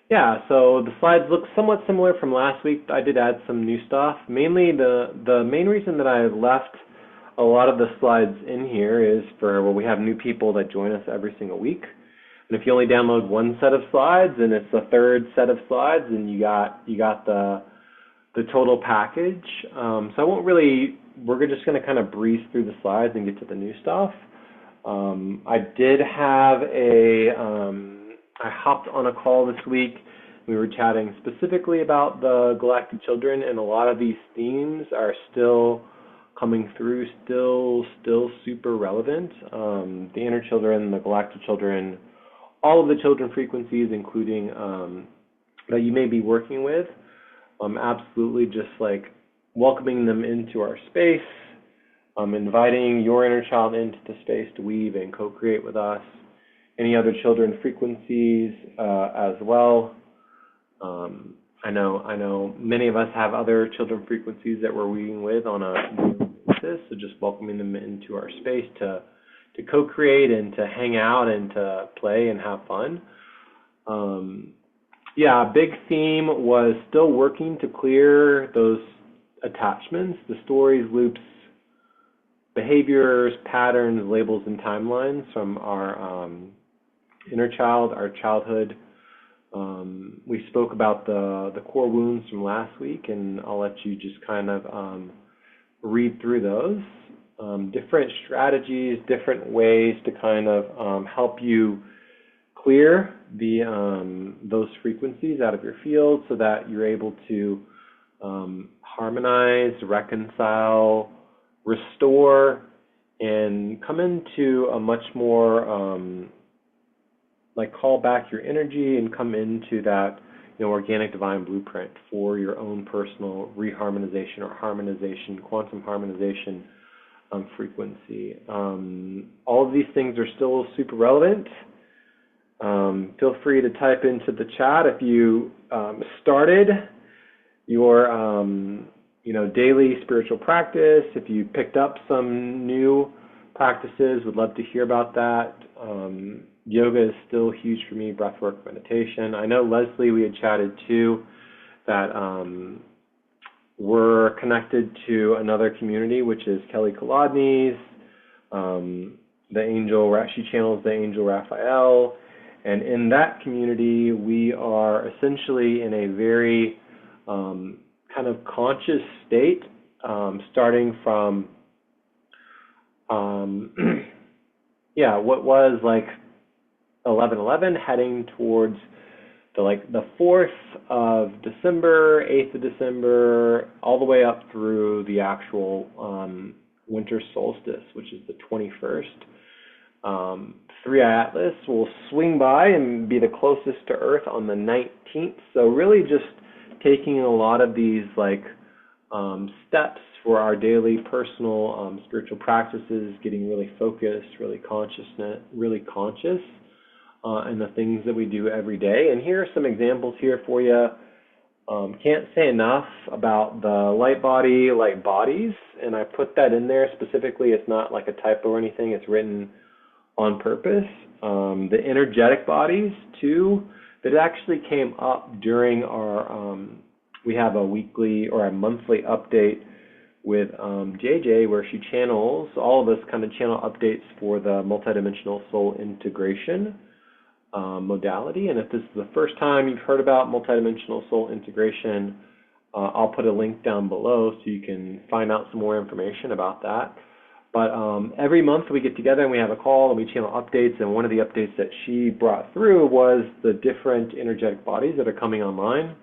Yeah, so the slides look somewhat similar from last week. I did add some new stuff. Mainly the main reason that I left a lot of the slides in here is for, well, we have new people that join us every single week. And if you only download one set of slides and it's the third set of slides, then you got the total package. So I won't really, we're just going to kind of breeze through the slides and get to the new stuff. I did have I hopped on a call this week. We were chatting specifically about the Galactic Children, and a lot of these themes are still coming through, still super relevant. The inner children, the Galactic Children, all of the children frequencies, including that you may be working with, absolutely just like welcoming them into our space, inviting your inner child into the space to weave and co-create with us. Any other children frequencies as well. I know many of us have other children frequencies that we're weaving with on a daily basis, so just welcoming them into our space to co-create and to hang out and to play and have fun. Yeah, a big theme was still working to clear those attachments, the stories, loops, behaviors, patterns, labels, and timelines from our inner child, our childhood. We spoke about the core wounds from last week, and I'll let you just kind of read through those. Different strategies, different ways to kind of help you clear those frequencies out of your field so that you're able to harmonize, reconcile, restore, and come into a much more like call back your energy and come into that organic divine blueprint for your own personal reharmonization or harmonization, quantum harmonization frequency. All of these things are still super relevant. Feel free to type into the chat if you started your daily spiritual practice, if you picked up some new practices, would love to hear about that. Yoga is still huge for me, breathwork, meditation. I know Leslie, we had chatted too, that we're connected to another community, which is Kelly Kolodny's, the angel, she channels the angel Raphael. And in that community, we are essentially in a very kind of conscious state, starting from, what was like 11/11, heading towards the 4th of December, 8th of December, all the way up through the actual winter solstice, which is the 21st. 3i Atlas will swing by and be the closest to Earth on the 19th. So really just taking a lot of these steps for our daily personal spiritual practices, getting really focused, really conscious, and the things that we do every day. And here are some examples here for you. Can't say enough about the light body, light bodies, and I put that in there specifically. It's not like a typo or anything. It's written on purpose. The energetic bodies too, that actually came up during our, we have a weekly or a monthly update with JJ where she channels, all of us kind of channel updates for the multidimensional soul integration modality. And if this is the first time you've heard about multidimensional soul integration, I'll put a link down below so you can find out some more information about that. But every month we get together and we have a call and we channel updates, and one of the updates that she brought through was the different energetic bodies that are coming online.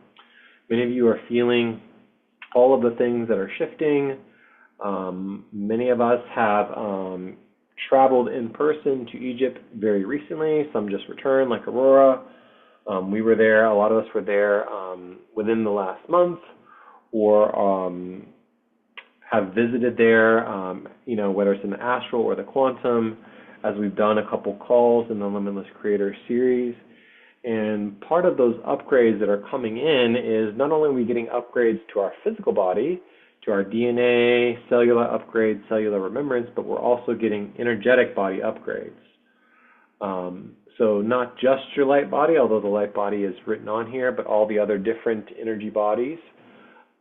Many of you are feeling all of the things that are shifting. Many of us have traveled in person to Egypt very recently. Some just returned, like Aurora. We were there, a lot of us were there within the last month, or have visited there, whether it's in the astral or the quantum, as we've done a couple calls in the Limitless Creator series. And part of those upgrades that are coming in is not only are we getting upgrades to our physical body, to our DNA, cellular upgrades, cellular remembrance, but we're also getting energetic body upgrades. So not just your light body, although the light body is written on here, but all the other different energy bodies.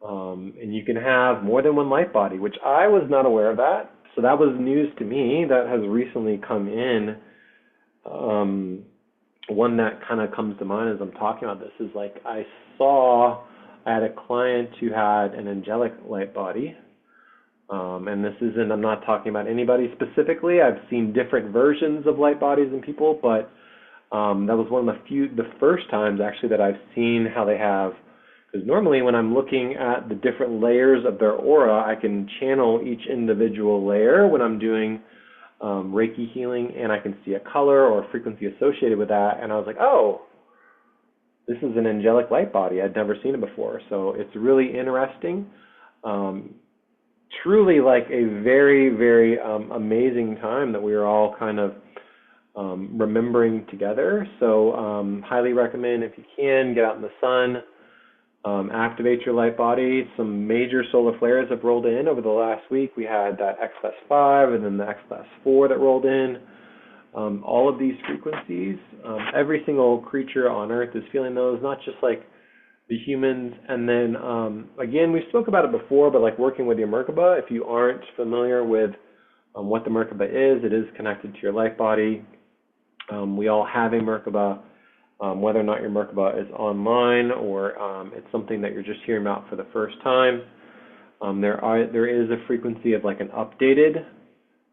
And you can have more than one light body, which I was not aware of that. So that was news to me. That has recently come in. One that kind of comes to mind as I'm talking about this is like I had a client who had an angelic light body. And this isn't, I'm not talking about anybody specifically. I've seen different versions of light bodies in people, but that was one of the first times actually that I've seen how they have, because normally when I'm looking at the different layers of their aura, I can channel each individual layer when I'm doing Reiki healing, and I can see a color or a frequency associated with that, and I was like, oh, this is an angelic light body. I'd never seen it before, so it's really interesting. Truly like a very, very amazing time that we are all kind of remembering together. So highly recommend, if you can, get out in the sun, activate your light body. Some major solar flares have rolled in over the last week. We had that X+5 and then the X+4 that rolled in. All of these frequencies, every single creature on Earth is feeling those, not just like the humans. And then again, we spoke about it before, but like working with your Merkaba, if you aren't familiar with what the Merkaba is, it is connected to your light body. We all have a Merkaba, whether or not your Merkaba is online or it's something that you're just hearing about for the first time. There is a frequency of like an updated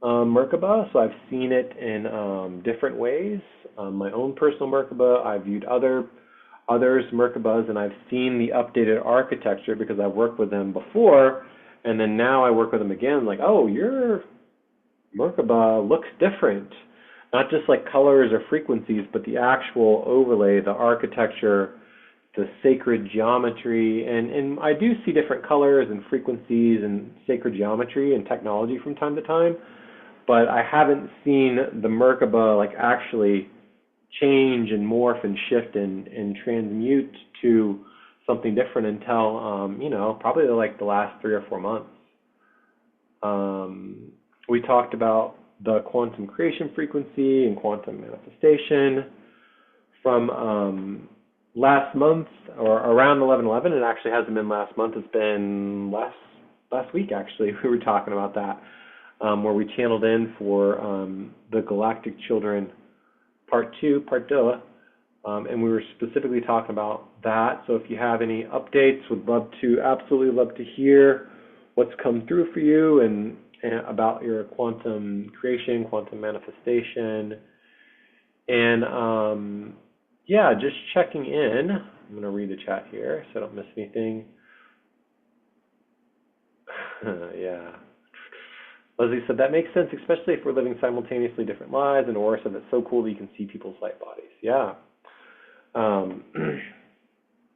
Merkaba, so I've seen it in different ways. My own personal Merkaba, I've viewed others' Merkabas, and I've seen the updated architecture because I've worked with them before, and then now I work with them again, like, oh, your Merkaba looks different. Not just like colors or frequencies, but the actual overlay, the architecture, the sacred geometry, and I do see different colors and frequencies and sacred geometry and technology from time to time, but I haven't seen the Merkaba like actually change and morph and shift and transmute to something different until probably like the last 3 or 4 months. We talked about the quantum creation frequency and quantum manifestation from last month, or around 11/11. It actually hasn't been last month. It's been last week actually. We were talking about that, where we channeled in for the Galactic Children Part 2, and we were specifically talking about that. So if you have any updates, would absolutely love to hear what's come through for you and about your quantum creation, quantum manifestation. And just checking in. I'm going to read the chat here so I don't miss anything. Yeah. Leslie said, that makes sense, especially if we're living simultaneously different lives. And Aura said, that's so cool that you can see people's light bodies. Yeah. You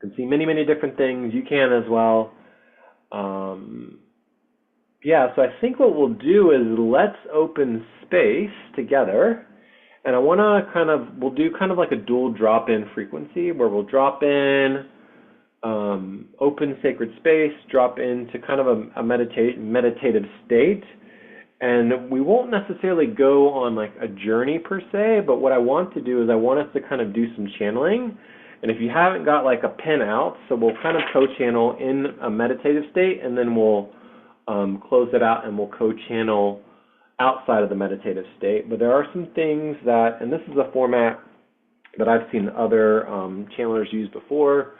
can see many, many different things. You can as well. So I think what we'll do is let's open space together. And I want to we'll do kind of like a dual drop-in frequency where we'll drop in, open sacred space, drop into kind of a meditative state. And we won't necessarily go on like a journey per se, but what I want to do is I want us to kind of do some channeling. And if you haven't got like a pen out, so we'll kind of co-channel in a meditative state, and then we'll close it out and we'll co-channel outside of the meditative state. But there are some things that, and this is a format that I've seen other channelers use before,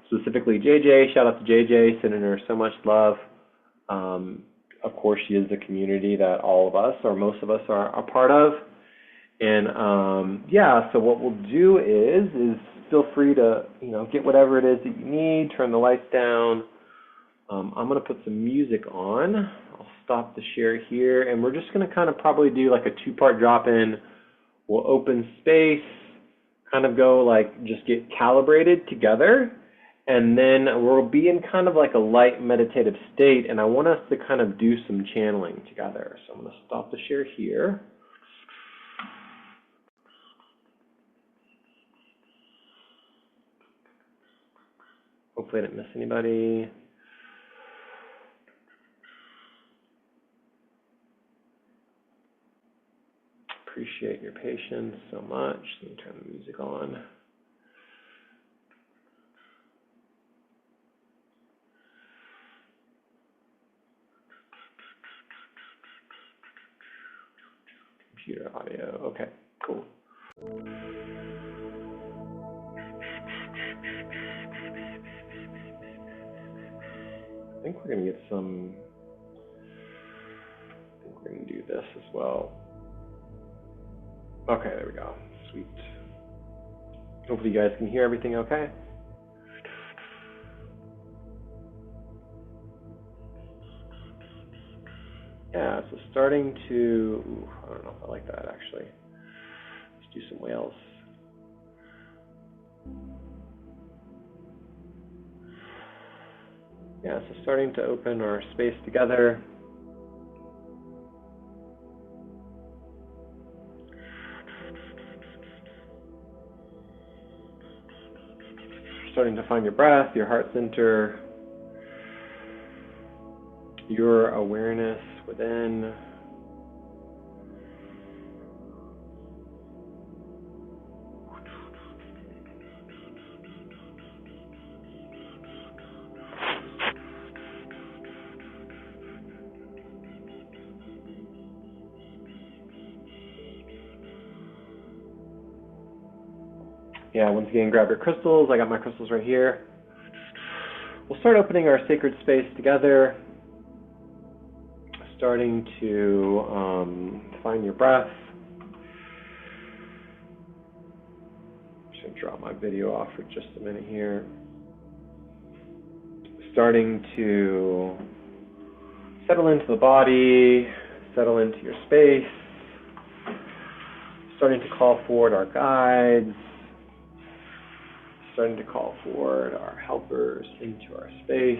specifically JJ. Shout out to JJ, sending her so much love. Of course, she is the community that all of us, or most of us, are a part of. And so what we'll do is feel free to get whatever it is that you need, turn the lights down. I'm going to put some music on. I'll stop the share here, and we're just going to kind of probably do like a 2-part drop-in. We'll open space, kind of go like just get calibrated together, and then we'll be in kind of like a light meditative state, and I want us to kind of do some channeling together. So I'm going to stop the share here. Hopefully I didn't miss anybody. appreciate your patience so much. Let me turn the music on. Computer audio. Okay, cool. I think we're going to get some. I think we're going to do this as well. Okay, there we go. Sweet. Hopefully you guys can hear everything okay. Yeah, so starting to, I don't know if I like that actually. Let's do some whales. Yeah, so starting to open our space together. Starting to find your breath, your heart center, your awareness within. Yeah, once again, grab your crystals. I got my crystals right here. We'll start opening our sacred space together. Starting to find your breath. I'm just going to drop my video off for just a minute here. Starting to settle into the body, settle into your space. Starting to call forward our guides. Starting to call forward our helpers into our space.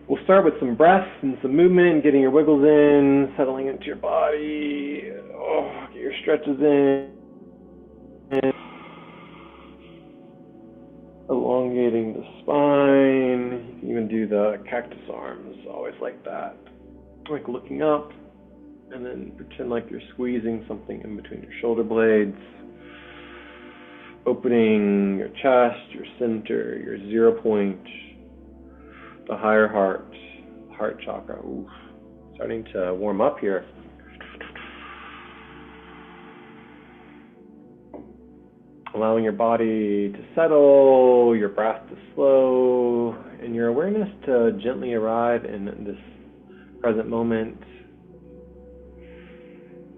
We'll start with some breath and some movement, getting your wiggles in, settling into your body. Oh, get your stretches in. Elongating the spine. You can even do the cactus arms, always like that. Like looking up, and then pretend like you're squeezing something in between your shoulder blades. Opening your chest, your center, your 0 point, the higher heart chakra. Oof. Starting to warm up here. Allowing your body to settle, your breath to slow, and your awareness to gently arrive in this present moment.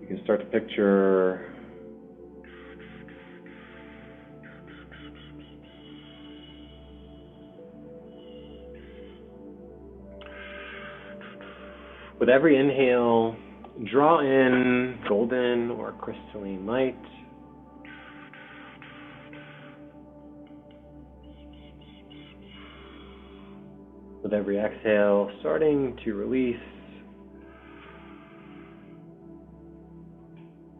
You can start to picture with every inhale, draw in golden or crystalline light. With every exhale, starting to release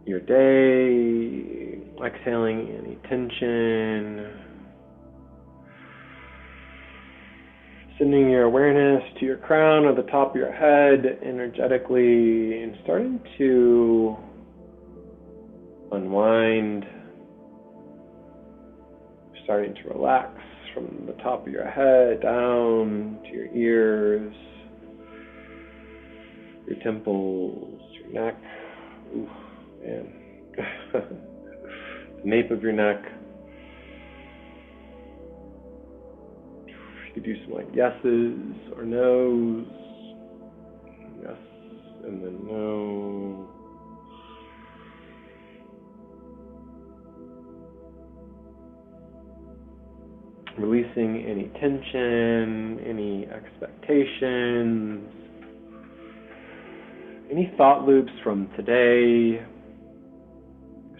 your day, exhaling any tension, sending your awareness to your crown or the top of your head energetically, and starting to unwind, starting to relax from the top of your head down to your ears, your temples, your neck. Ooh, man. The nape of your neck. You could do some like yeses or nos. Yes, and then no. Releasing any tension, any expectations, any thought loops from today,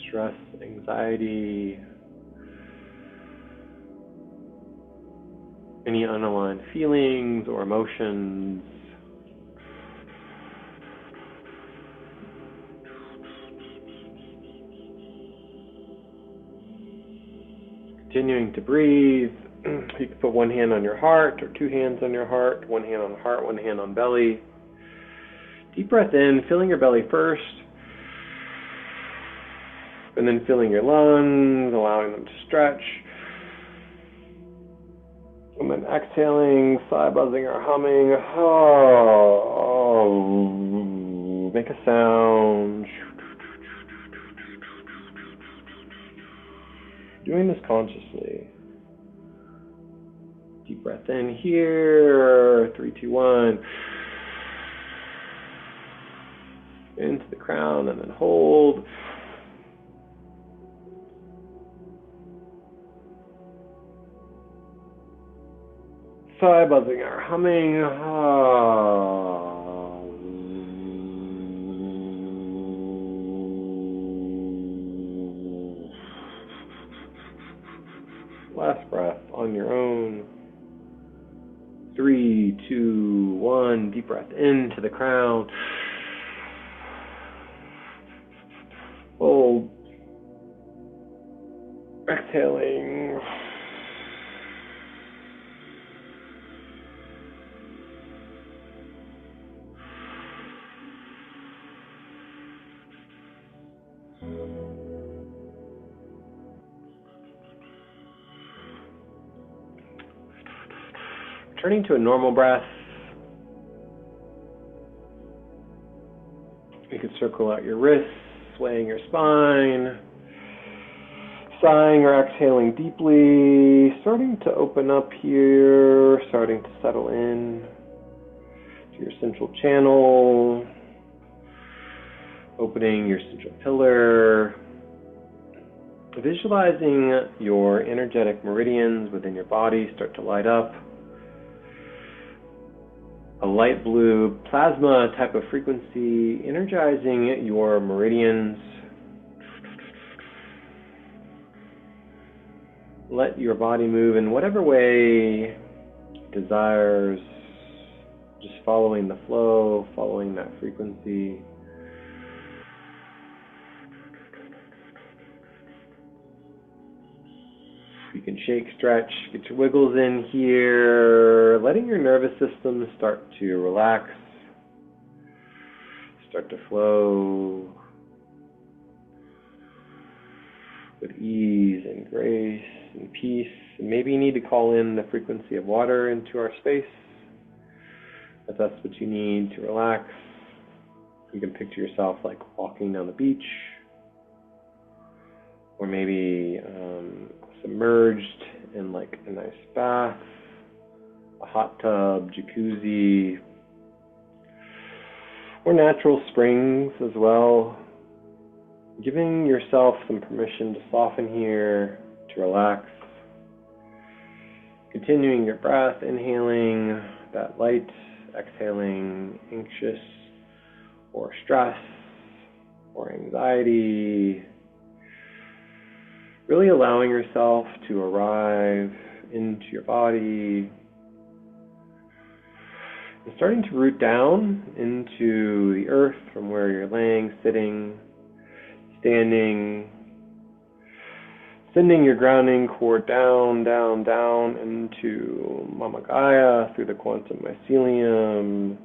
stress, anxiety, any unaligned feelings or emotions. Continuing to breathe You can put one hand on your heart or two hands on your heart, one hand on heart, one hand on belly. Deep breath in, filling your belly first, and then filling your lungs, allowing them to stretch. And then exhaling, sigh, buzzing, or humming. Oh, make a sound. Doing this consciously. Deep breath in here. 3, 2, 1. Into the crown and then hold. Sigh, buzzing, or humming. Last breath on your own. 3, 2, 1. Deep breath into the crown. Hold. Exhaling. Turning to a normal breath. You can circle out your wrists, swaying your spine, sighing or exhaling deeply, starting to open up here, starting to settle in to your central channel, opening your central pillar, visualizing your energetic meridians within your body start to light up. A light blue plasma type of frequency energizing your meridians. Let your body move in whatever way it desires, just following the flow, following that frequency. You can shake, stretch, get your wiggles in here, letting your nervous system start to relax, start to flow with ease and grace and peace. And maybe you need to call in the frequency of water into our space, if that's what you need to relax. You can picture yourself like walking down the beach, or maybe submerged in like a nice bath, a hot tub, jacuzzi, or natural springs as well. Giving yourself some permission to soften here, to relax. Continuing your breath, inhaling that light, exhaling anxious or stress or anxiety. Really allowing yourself to arrive into your body and starting to root down into the earth from where you're laying, sitting, standing, sending your grounding cord down, down, down into Mama Gaia, through the quantum mycelium,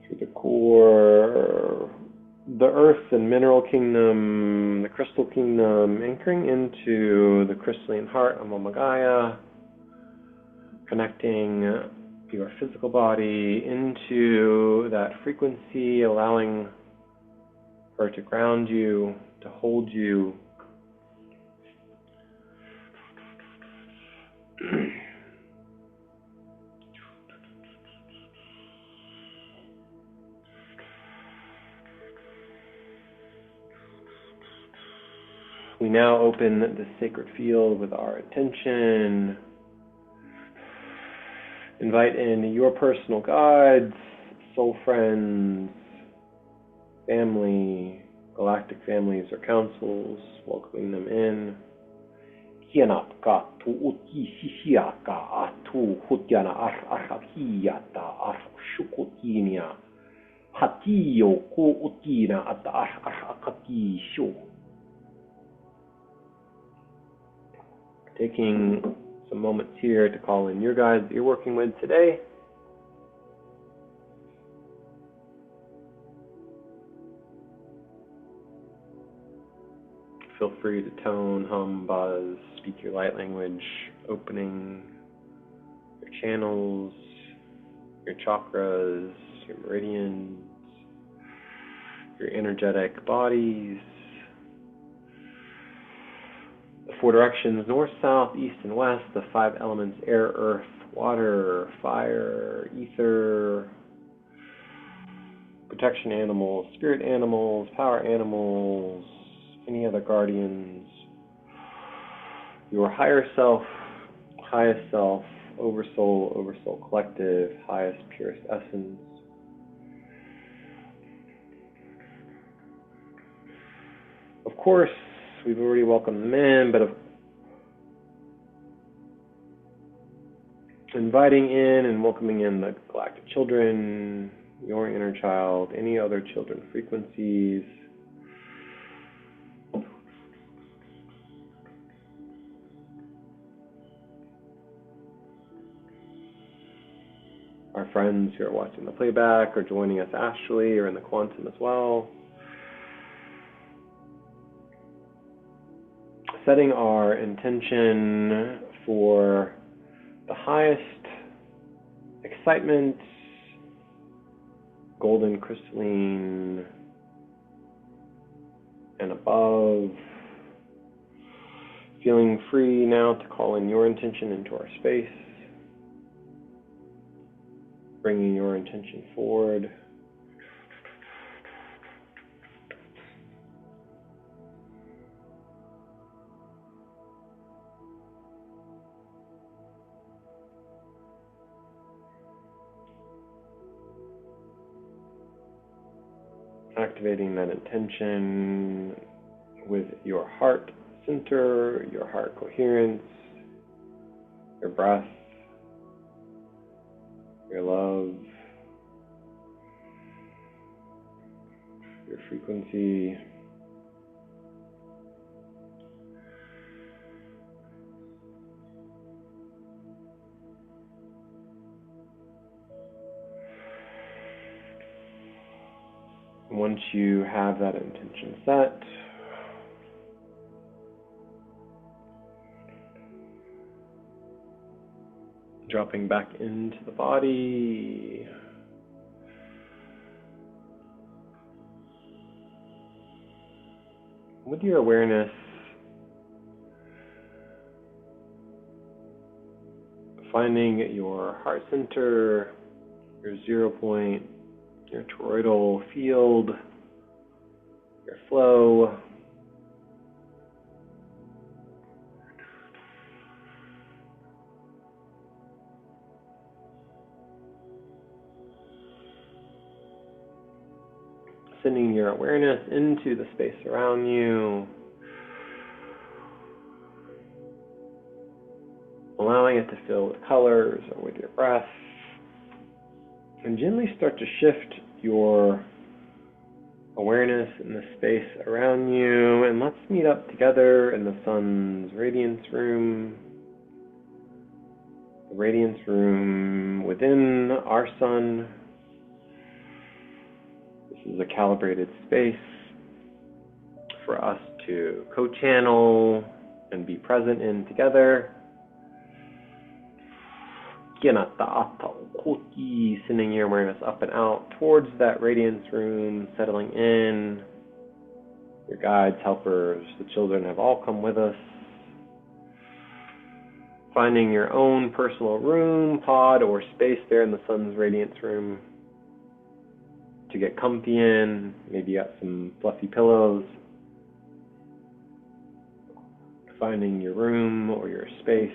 through the core, the earth and mineral kingdom, the crystal kingdom, anchoring into the crystalline heart of Mama Gaia, connecting your physical body into that frequency, allowing her to ground you, to hold you. We now open the sacred field with our attention. Invite in your personal guides, soul friends, family, galactic families or councils, welcoming them in. Hianaka tu uti sisiaka atu hutyana arhakiata arshukutinia hatiyo ku utina at arhakatisho. Taking some moments here to call in your guides that you're working with today. Feel free to tone, hum, buzz, speak your light language, opening your channels, your chakras, your meridians, your energetic bodies, the 4 directions, north, south, east, and west, the 5 elements, air, earth, water, fire, ether, protection animals, spirit animals, power animals, any other guardians, your higher self, highest self, oversoul collective, highest, purest essence. Of course, we've already welcomed them in, but inviting in and welcoming in the galactic children, your inner child, any other children frequencies. Our friends who are watching the playback or joining us astrally or in the quantum as well. Setting our intention for the highest excitement, golden crystalline and above. Feeling free now to call in your intention into our space. Bringing your intention forward. Activating that intention with your heart center, your heart coherence, your breath, your love, your frequency. Once you have that intention set, dropping back into the body. With your awareness, finding your heart center, your 0 point, your toroidal field, your flow. Sending your awareness into the space around you. Allowing it to fill with colors or with your breath. And gently start to shift your awareness in the space around you. And let's meet up together in the sun's radiance room. The radiance room within our sun. This is a calibrated space for us to co-channel and be present in together. Sending your awareness up and out towards that radiance room, settling in. Your guides, helpers, the children have all come with us. Finding your own personal room, pod, or space there in the sun's radiance room to get comfy in. Maybe you got some fluffy pillows. Finding your room or your space.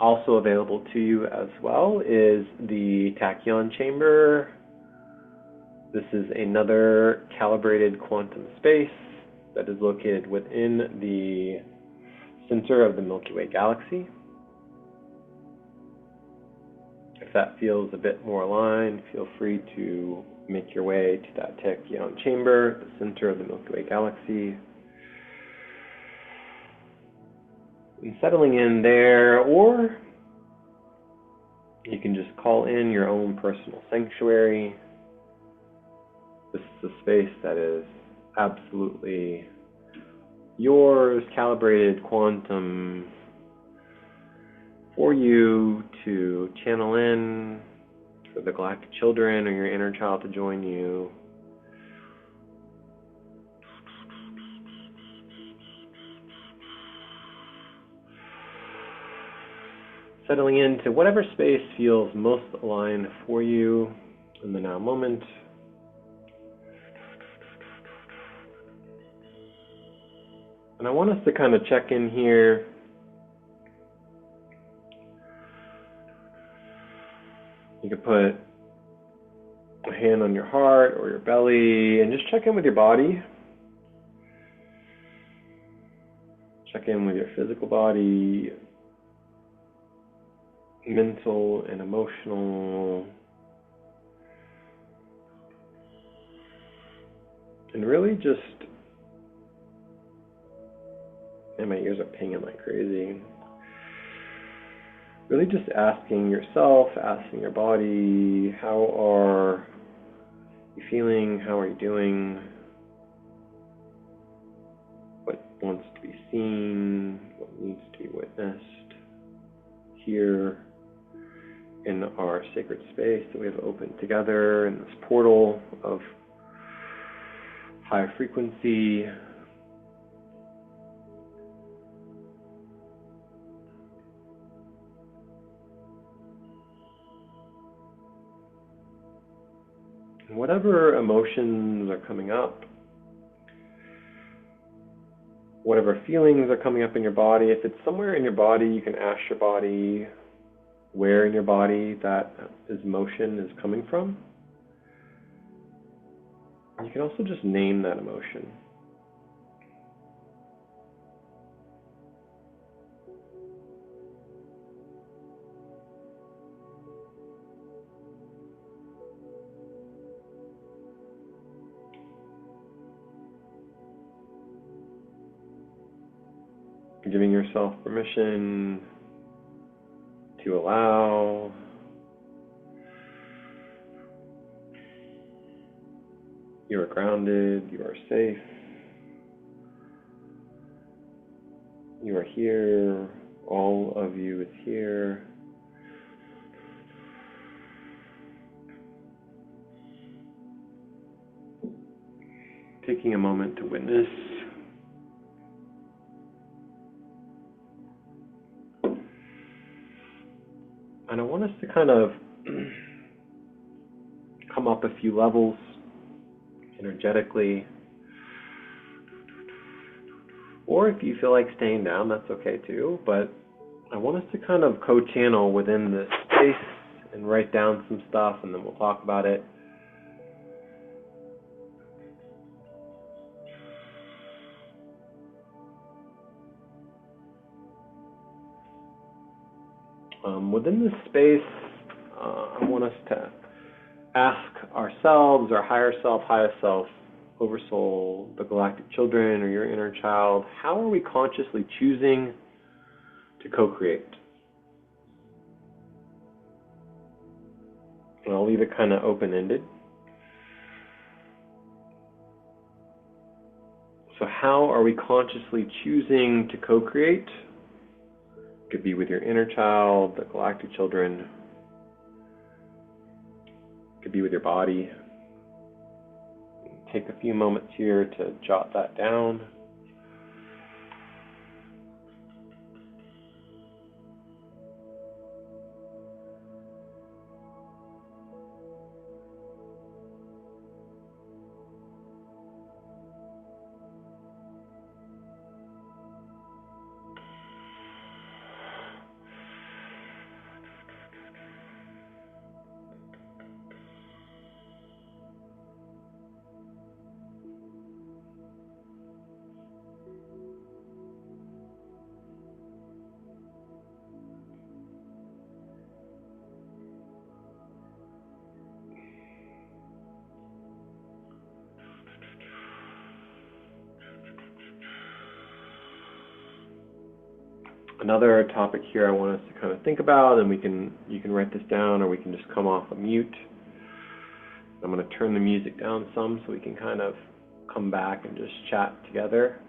Also available to you as well is the tachyon chamber. This is another calibrated quantum space that is located within the center of the Milky Way galaxy. If that feels a bit more aligned, feel free to make your way to that tachyon chamber, the center of the Milky Way galaxy. And settling in there, or you can just call in your own personal sanctuary. This is a space that is absolutely yours, calibrated quantum, for you to channel in, for the Galactic Children or your inner child to join you. Settling into whatever space feels most aligned for you in the now moment. And I want us to kind of check in here. You can put a hand on your heart or your belly and just check in with your body. Check in with your physical body, mental and emotional. And really just, and my ears are pinging like crazy. Really just asking yourself, asking your body, how are you feeling? How are you doing? What wants to be seen? What needs to be witnessed here in our sacred space that we have opened together in this portal of high frequency. Whatever emotions are coming up, whatever feelings are coming up in your body, if it's somewhere in your body, you can ask your body where in your body that emotion is coming from. You can also just name that emotion. Giving yourself permission to allow you are grounded, you are safe, you are here, all of you is here. Taking a moment to witness. And I want us to kind of come up a few levels energetically. Or if you feel like staying down, that's okay too. But I want us to kind of co-channel within this space and write down some stuff, and then we'll talk about it. Within this space, I want us to ask ourselves, our higher self, highest self, oversoul, the galactic children, or your inner child, how are we consciously choosing to co-create? And I'll leave it kind of open-ended. So how are we consciously choosing to co-create? It could be with your inner child, the galactic children. It could be with your body. Take a few moments here to jot that down. Another topic here I want us to kind of think about, and you can write this down, or we can just come off a mute. I'm going to turn the music down some so we can kind of come back and just chat together.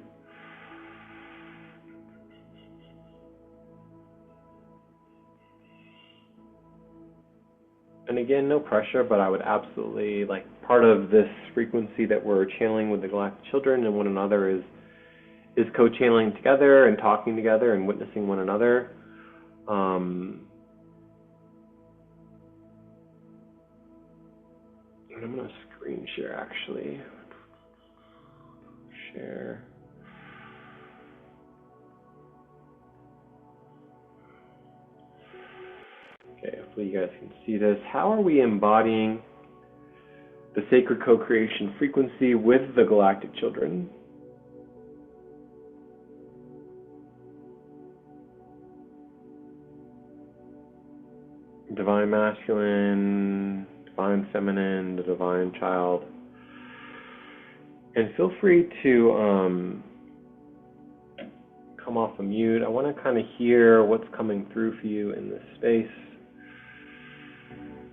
And again, no pressure, but I would absolutely, like, part of this frequency that we're channeling with the Galactic Children and one another is co-channeling together and talking together and witnessing one another. And I'm going to screen share, actually. Share. Okay, hopefully you guys can see this. How are we embodying the sacred co-creation frequency with the Galactic Children? Divine masculine, divine feminine, the divine child. And feel free to come off a mute. I want to kind of hear what's coming through for you in this space. I'm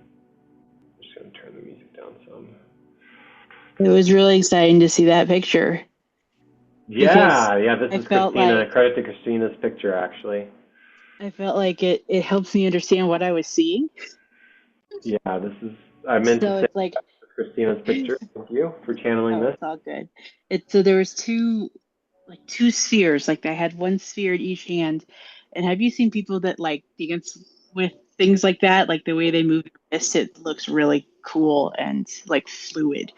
just going to turn the music down some. It was really exciting to see that picture. Yeah, this is Christina. Like, Credit to Christina's picture, actually. I felt like it helps me understand what I was seeing. Yeah, I meant to So say it's like, Christina's picture. Thank you for channeling oh, this. it's all good. So there was two spheres. Like I had one sphere in each hand. And have you seen people that like dance with things like that? Like the way they move this, it looks really cool and like fluid.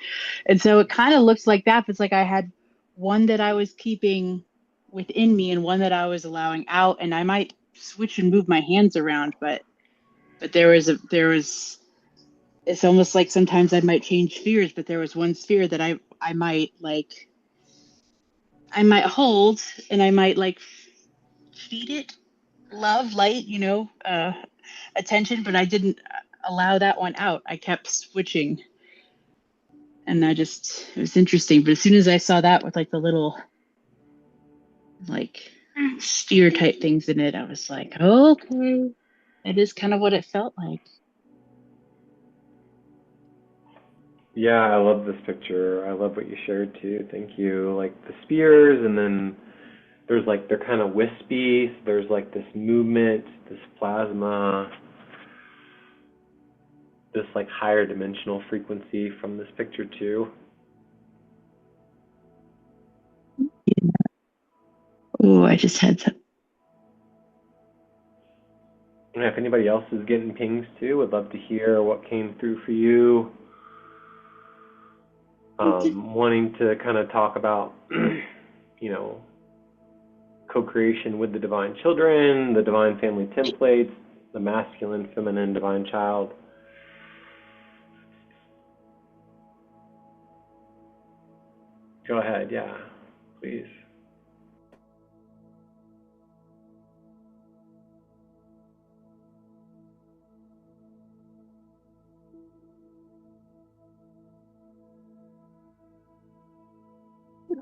And so it kind of looks like that. But it's like I had one that I was keeping within me and one that I was allowing out. And I might switch and move my hands around, but there was it's almost like sometimes I might change spheres, but there was one sphere that I might like I might hold and I might like feed it love, light, attention, but I didn't allow that one out. I kept switching, and it was interesting. But as soon as I saw that with like the little like sphere type things in it, I was like, oh, okay, that is kind of what it felt like. Yeah, I love this picture. I love what you shared too. Thank you. Like the spears, and then there's like they're kind of wispy. So there's like this movement, this plasma, this like higher dimensional frequency from this picture too. Oh, I just had some. And if anybody else is getting pings too, would love to hear what came through for you. Wanting to kind of talk about, you know, co-creation with the divine children, the divine family templates, the masculine, feminine, divine child. Go ahead, yeah, please.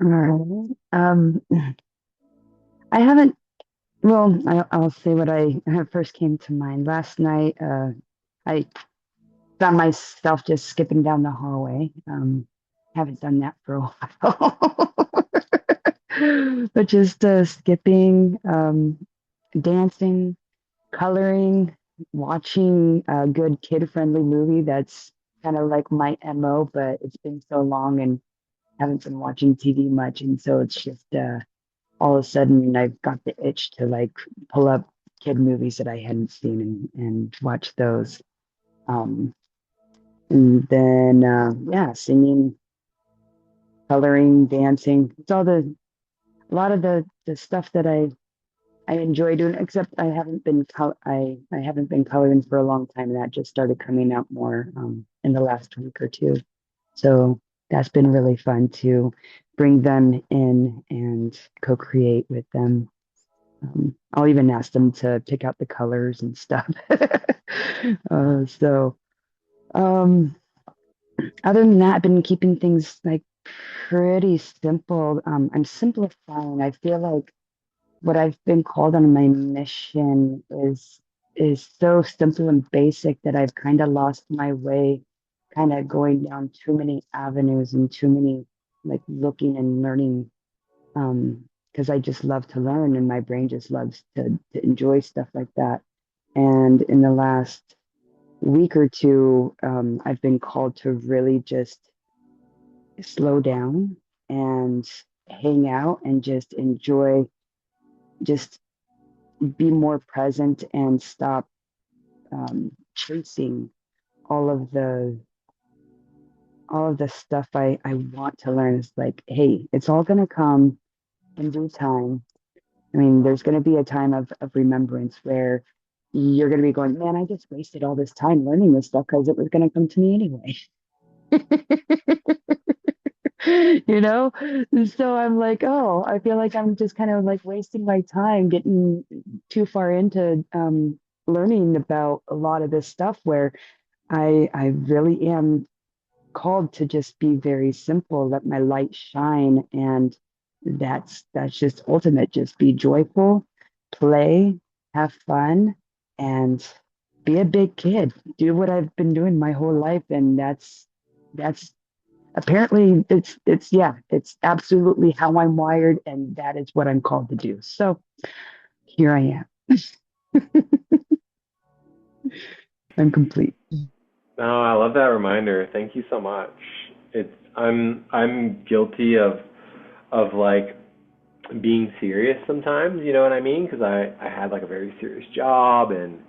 All right. I haven't, well, I'll say what I first came to mind. Last night, I found myself just skipping down the hallway. Haven't done that for a while. But just skipping, dancing, coloring, watching a good kid-friendly movie that's kind of like my MO, but it's been so long and haven't been watching TV much. And so it's just, all of a sudden I've got the itch to like pull up kid movies that I hadn't seen and watch those. Um, and then yeah, singing, coloring, dancing. It's all a lot of the stuff that I enjoy doing, except I haven't been coloring for a long time, and that just started coming out more in the last week or two. So that's been really fun to bring them in and co-create with them. I'll even ask them to pick out the colors and stuff. So, um, other than that, I've been keeping things like pretty simple. I'm simplifying. I feel like what I've been called on my mission is so simple and basic that I've kind of lost my way, kind of going down too many avenues and too many like looking and learning because I just love to learn and my brain just loves to enjoy stuff like that. And in the last week or two, I've been called to really just slow down and hang out and just enjoy, just be more present and stop chasing all of the all of the stuff I want to learn. It's like, hey, it's all gonna come in due time. I mean, there's gonna be a time of remembrance where you're gonna be going, man, I just wasted all this time learning this stuff because it was gonna come to me anyway. You know? So I'm like, oh, I feel like I'm just kind of like wasting my time getting too far into learning about a lot of this stuff where I really am called to just be very simple, let my light shine, and that's just ultimate. Just be joyful, play, have fun, and be a big kid. Do what I've been doing my whole life, and that's apparently it's yeah, it's absolutely how I'm wired, and that is what I'm called to do. So here I am. I'm complete. No, I love that reminder. Thank you so much. It's I'm guilty of like being serious sometimes, you know what I mean? Because I had like a very serious job and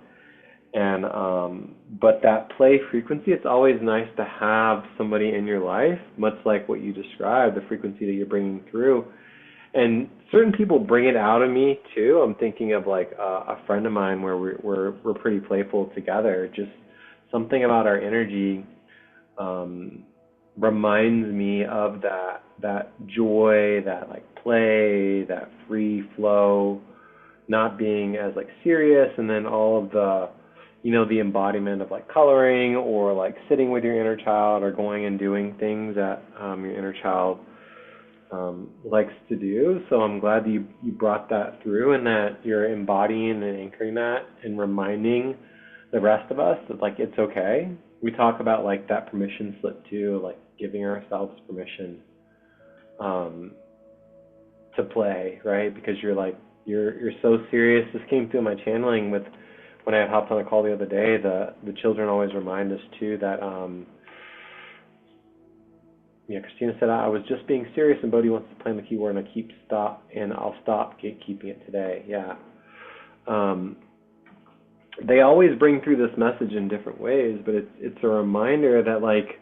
but that play frequency, it's always nice to have somebody in your life, much like what you described, the frequency that you're bringing through. And certain people bring it out of me too. I'm thinking of like a friend of mine where we're pretty playful together. Just something about our energy um, reminds me of that joy, that like play, that free flow, not being as like serious, and then all of the the embodiment of like coloring or like sitting with your inner child or going and doing things that your inner child likes to do. So I'm glad that you brought that through and that you're embodying and anchoring that and reminding the rest of us that like it's okay. We talk about like that permission slip too, like giving ourselves permission um, to play, right? Because you're like you're so serious. This came through my channeling with when I had hopped on a call the other day. The children always remind us too that yeah, Christina said I was just being serious and Bodhi wants to play the keyword and I'll stop gatekeeping it today. Yeah. Um, they always bring through this message in different ways, but it's a reminder that like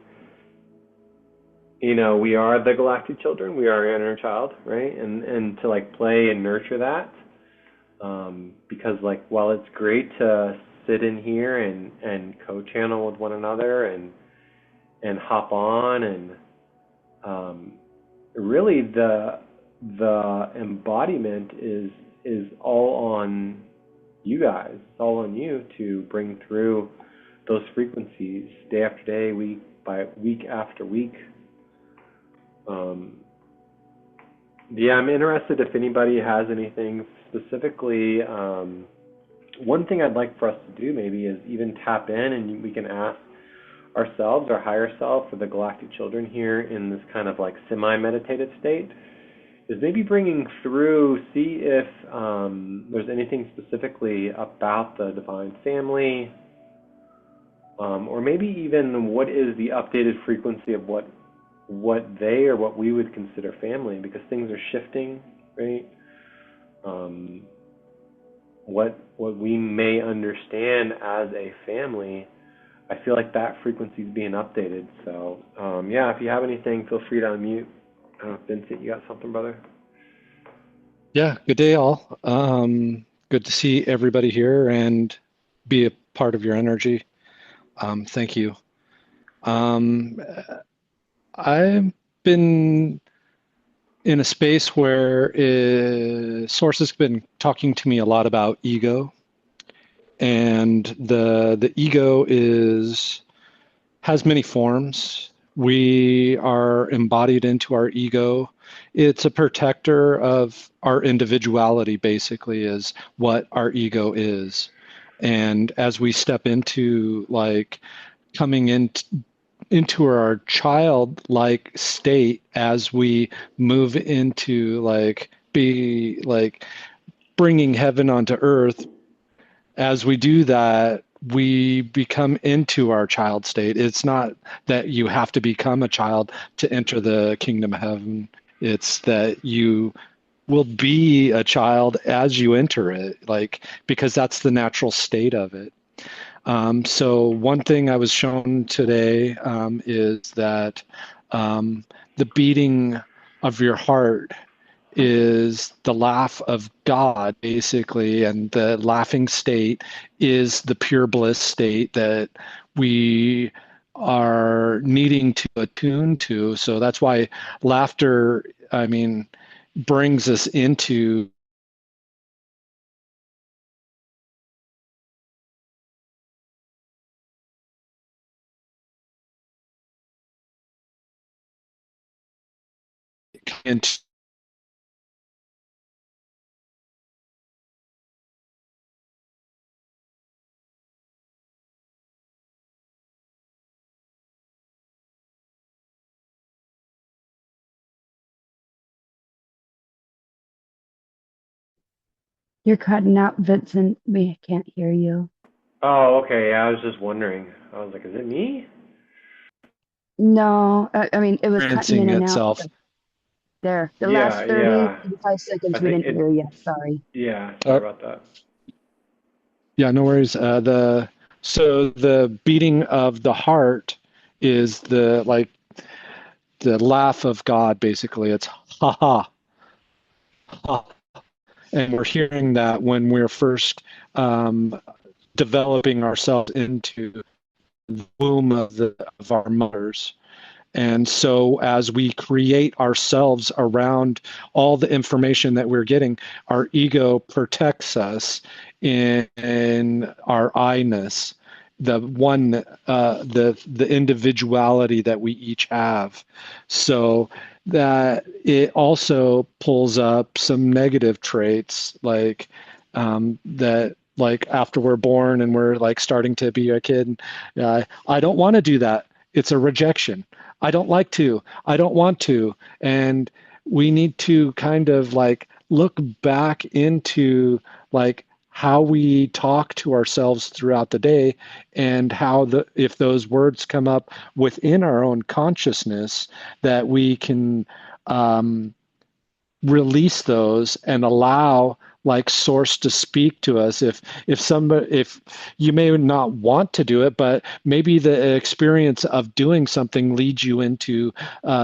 we are the galactic children, we are our inner child, right? And to like play and nurture that, because like while it's great to sit in here and co-channel with one another and hop on and really the embodiment is all on you guys. It's all on you to bring through those frequencies day after day, week after week. Yeah, I'm interested if anybody has anything specifically. One thing I'd like for us to do maybe is even tap in and we can ask ourselves, our higher self, or the galactic children here in this kind of like semi-meditative state, is maybe bringing through, see if there's anything specifically about the divine family, or maybe even what is the updated frequency of what they or what we would consider family, because things are shifting, right? What we may understand as a family, I feel like that frequency is being updated. So yeah, if you have anything, feel free to unmute. Vincent, you got something, brother? Yeah, good day, all. Good to see everybody here and be a part of your energy. Thank you. I've been in a space where Source has been talking to me a lot about ego, and the ego has many forms. We are embodied into our ego, it's a protector of our individuality, basically, is what our ego is. And as we step into like coming into our childlike state, as we move into like be like bringing heaven onto earth, as we do that, we become into our child state. It's not that you have to become a child to enter the kingdom of heaven. It's that you will be a child as you enter it, like, because that's the natural state of it. So one thing I was shown today is that the beating of your heart is the laugh of God, basically, and the laughing state is the pure bliss state that we are needing to attune to. So that's why laughter, I mean, brings us into into You're cutting out, Vincent. We can't hear you. Oh, okay. Yeah, I was just wondering. I was like, is it me? No, I mean, it was cutting in experiencing and out. itself. But there, the last Yeah, 30, yeah. 35 I seconds, we think didn't it. hear you. Sorry. Yeah, sorry Uh, about that. yeah, no worries. So the beating of the heart is the like the laugh of God, basically. It's ha ha ha, and we're hearing that when we're first developing ourselves into the womb of our mothers. And so, as we create ourselves around all the information that we're getting, our ego protects us in our I-ness, the one, the individuality that we each have. So that it also pulls up some negative traits, like that. Like after we're born and we're like starting to be a kid, I don't want to do that. It's a rejection. I don't like to. I don't want to. And we need to kind of like look back into like how we talk to ourselves throughout the day and how the if those words come up within our own consciousness that we can release those and allow like source to speak to us. If you may not want to do it, but maybe the experience of doing something leads you into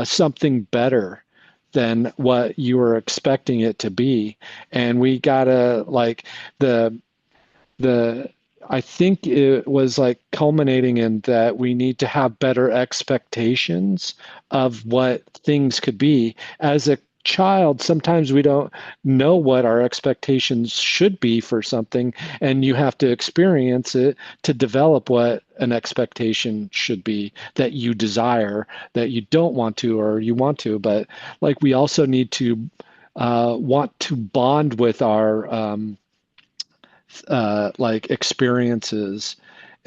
something better than what you were expecting it to be. And we gotta like the the I think it was like culminating in that we need to have better expectations of what things could be. As a child, sometimes we don't know what our expectations should be for something, and you have to experience it to develop what an expectation should be that you desire, that you don't want to or you want to. But like we also need to want to bond with our like experiences.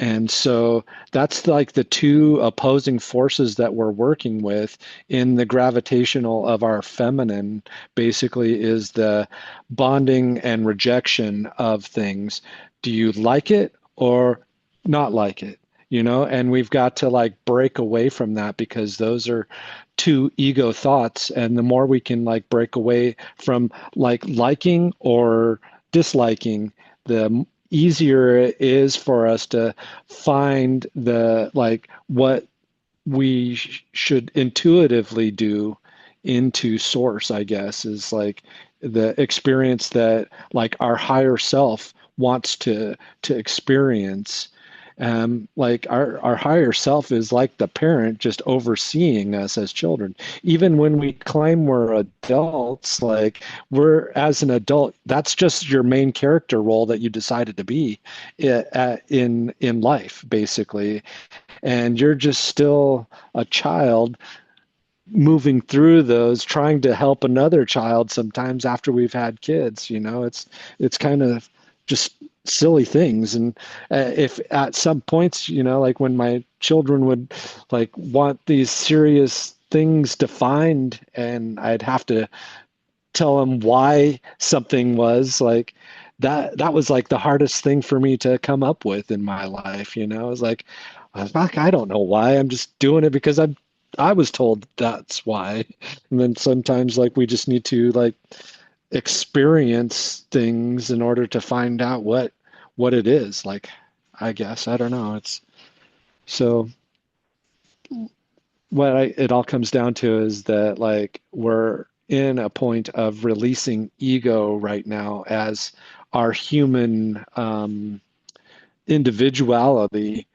And so that's like the two opposing forces that we're working with in the gravitational of our feminine, basically, is the bonding and rejection of things. Do you like it or not like it? You know, and we've got to like break away from that because those are two ego thoughts. And the more we can like break away from like liking or disliking, the easier it is for us to find the like what we should intuitively do into source, I guess, is like the experience that like our higher self wants to experience. Like our higher self is like the parent just overseeing us as children. Even when we claim we're adults, like we're as an adult, that's just your main character role that you decided to be in life, basically. And you're just still a child moving through those, trying to help another child sometimes after we've had kids. It's kind of just silly things. And if at some points, like when my children would like want these serious things defined, and I'd have to tell them why something was like that was like the hardest thing for me to come up with in my life. It was like, fuck, I don't know why. I'm just doing it because I was told that's why. And then sometimes like we just need to like experience things in order to find out what it is. Like, I guess, I don't know. It's so it all comes down to is that like we're in a point of releasing ego right now as our human individuality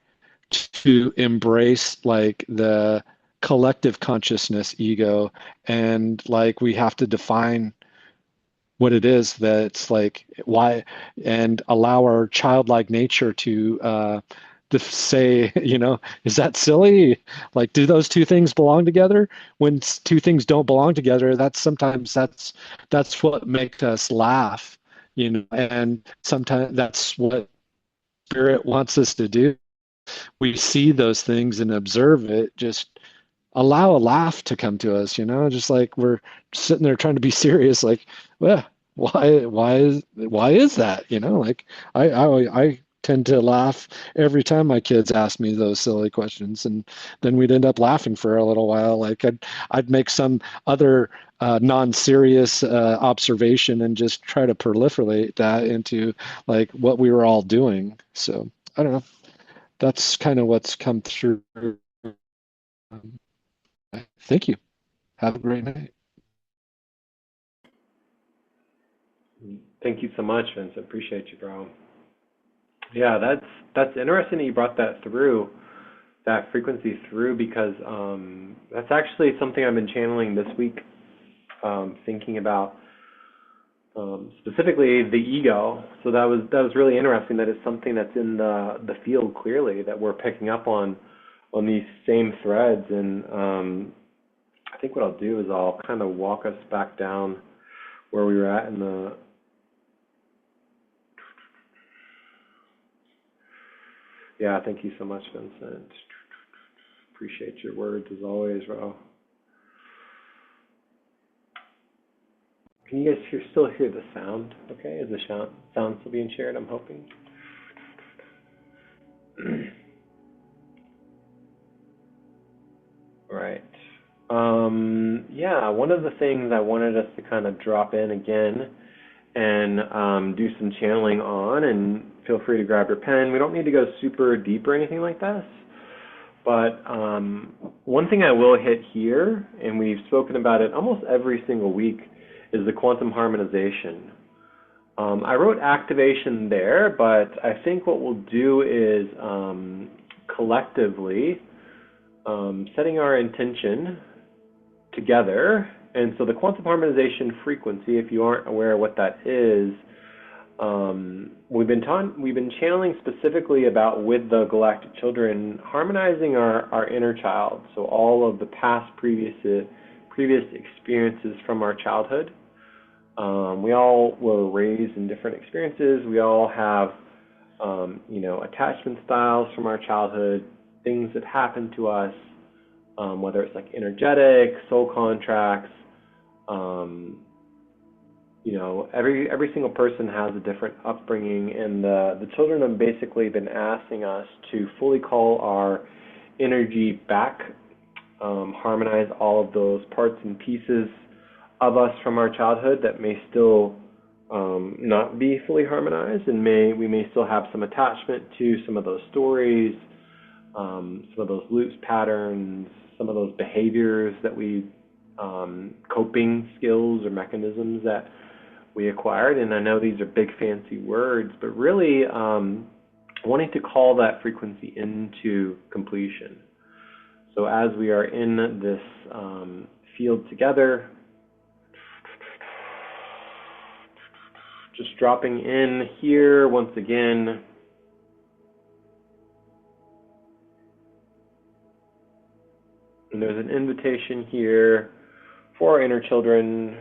to embrace like the collective consciousness ego, and like we have to define what it is that's like why, and allow our childlike nature to say, is that silly? Like, do those two things belong together? When two things don't belong together, that's what makes us laugh, and sometimes that's what spirit wants us to do. We see those things and observe it, just allow a laugh to come to us, just like we're sitting there trying to be serious, like, well, why is that? Like I tend to laugh every time my kids ask me those silly questions, and then we'd end up laughing for a little while. Like I'd make some other non-serious observation and just try to proliferate that into like what we were all doing. So I don't know. That's kind of what's come through. Thank you. Have a great night. Thank you so much, Vince. I appreciate you, bro. Yeah, that's interesting that you brought that frequency through, because that's actually something I've been channeling this week, thinking about specifically the ego. So that was really interesting. That it's something that's in the field clearly, that we're picking up on these same threads. And I think what I'll do is I'll kind of walk us back down where we were at in the. Yeah, thank you so much, Vincent. Appreciate your words as always, Ro. Can you guys still hear the sound? Okay, is the sound still being shared? I'm hoping. Right. Yeah, one of the things I wanted us to kind of drop in again and do some channeling on, and feel free to grab your pen. We don't need to go super deep or anything like this, but one thing I will hit here, and we've spoken about it almost every single week, is the quantum harmonization. I wrote activation there, but I think what we'll do is collectively setting our intention together. And so the quantum harmonization frequency, if you aren't aware of what that is, we've been channeling specifically about, with the Galactic Children, harmonizing our inner child. So all of the previous experiences from our childhood. We all were raised in different experiences. We all have, attachment styles from our childhood, things that happen to us, whether it's like energetic, soul contracts. Every single person has a different upbringing, and the children have basically been asking us to fully call our energy back, harmonize all of those parts and pieces of us from our childhood that may still not be fully harmonized, and we may still have some attachment to some of those stories, some of those loops, patterns, some of those behaviors that we coping skills or mechanisms that we acquired. And I know these are big fancy words, but really wanting to call that frequency into completion. So as we are in this field together, just dropping in here once again. And there's an invitation here for our inner children,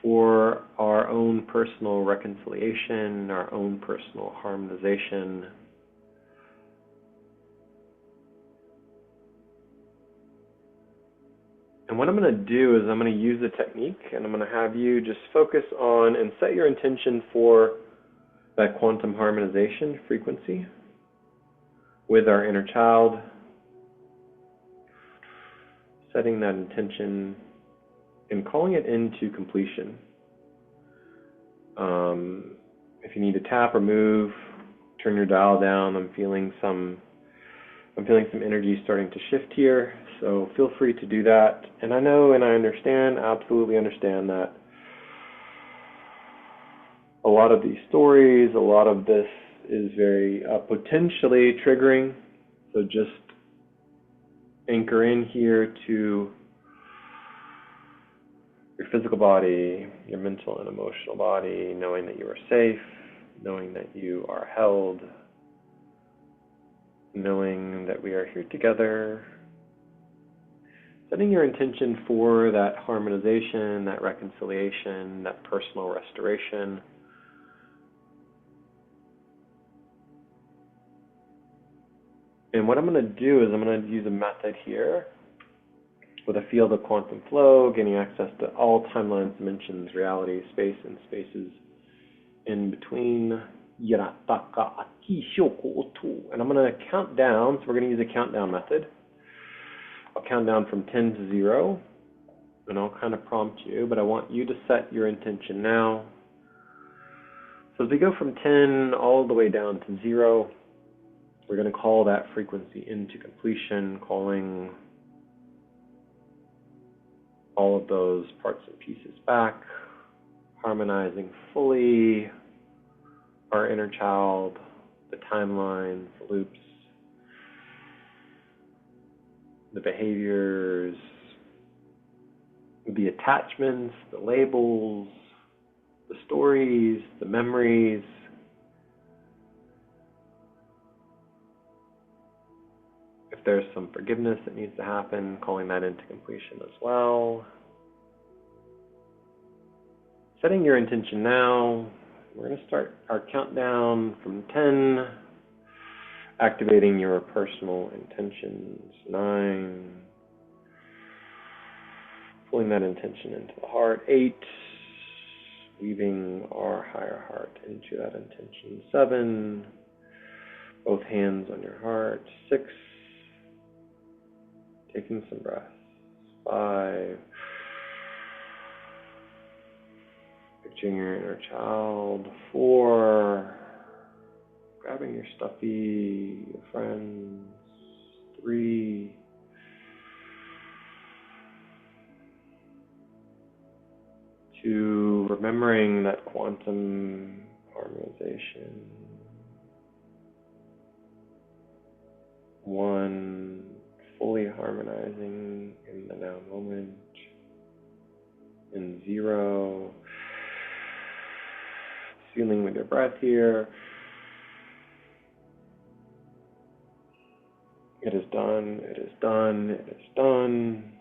for our own personal reconciliation, our own personal harmonization. And what I'm going to do is I'm going to use a technique, and I'm going to have you just focus on and set your intention for that quantum harmonization frequency with our inner child, setting that intention and calling it into completion. If you need to tap or move, turn your dial down. I'm feeling some energy starting to shift here, so feel free to do that. And I know and I understand, absolutely understand that a lot of these stories, a lot of this is very potentially triggering. So just anchor in here to your physical body, your mental and emotional body, knowing that you are safe, knowing that you are held, knowing that we are here together. Setting your intention for that harmonization, that reconciliation, that personal restoration. And what I'm going to do is I'm going to use a method here with a field of quantum flow, gaining access to all timelines, dimensions, realities, space, and spaces in between. And I'm going to count down, so we're going to use a countdown method. I'll count down from 10 to 0, and I'll kind of prompt you, but I want you to set your intention now. So as we go from 10 all the way down to 0, we're going to call that frequency into completion, calling all of those parts and pieces back, harmonizing fully our inner child, the timelines, the loops, the behaviors, the attachments, the labels, the stories, the memories. If there's some forgiveness that needs to happen, calling that into completion as well. Setting your intention now. We're going to start our countdown from 10, activating your personal intentions. 9, pulling that intention into the heart. 8, weaving our higher heart into that intention. 7, both hands on your heart. 6, taking some breaths. 5, picturing your inner child. 4, grabbing your stuffy, your friends. 3, 2, remembering that quantum harmonization. 1, fully harmonizing in the now moment. And 0, feeling with your breath here. It is done, it is done, it is done.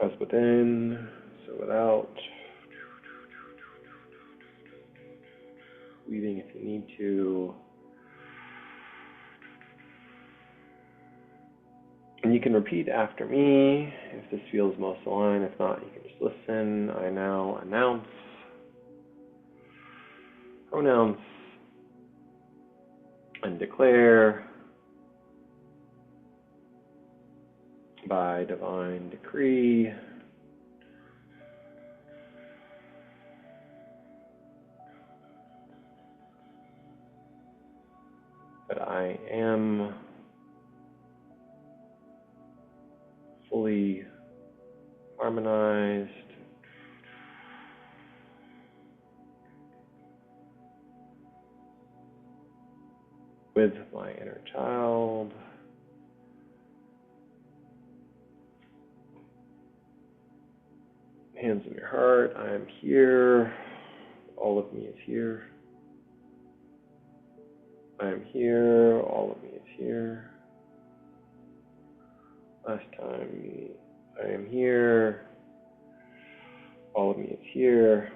As within, so without. Weaving if you need to. And you can repeat after me if this feels most aligned. If not, you can just listen. I now announce pronouns and declare by divine decree that I am fully harmonized with my inner child. Hands on your heart. I am here. All of me is here. I'm here, all of me is here. Last time, I am here, all of me is here.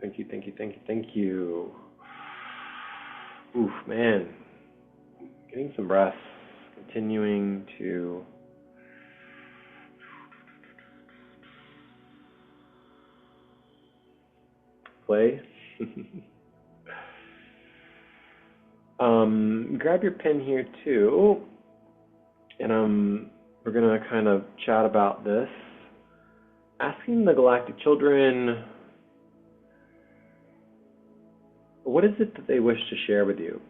Thank you, thank you, thank you, thank you. Oof, man. Getting some breaths, continuing to play. Grab your pen here too, and we're gonna kind of chat about this. Asking the Galactic Children, what is it that they wish to share with you?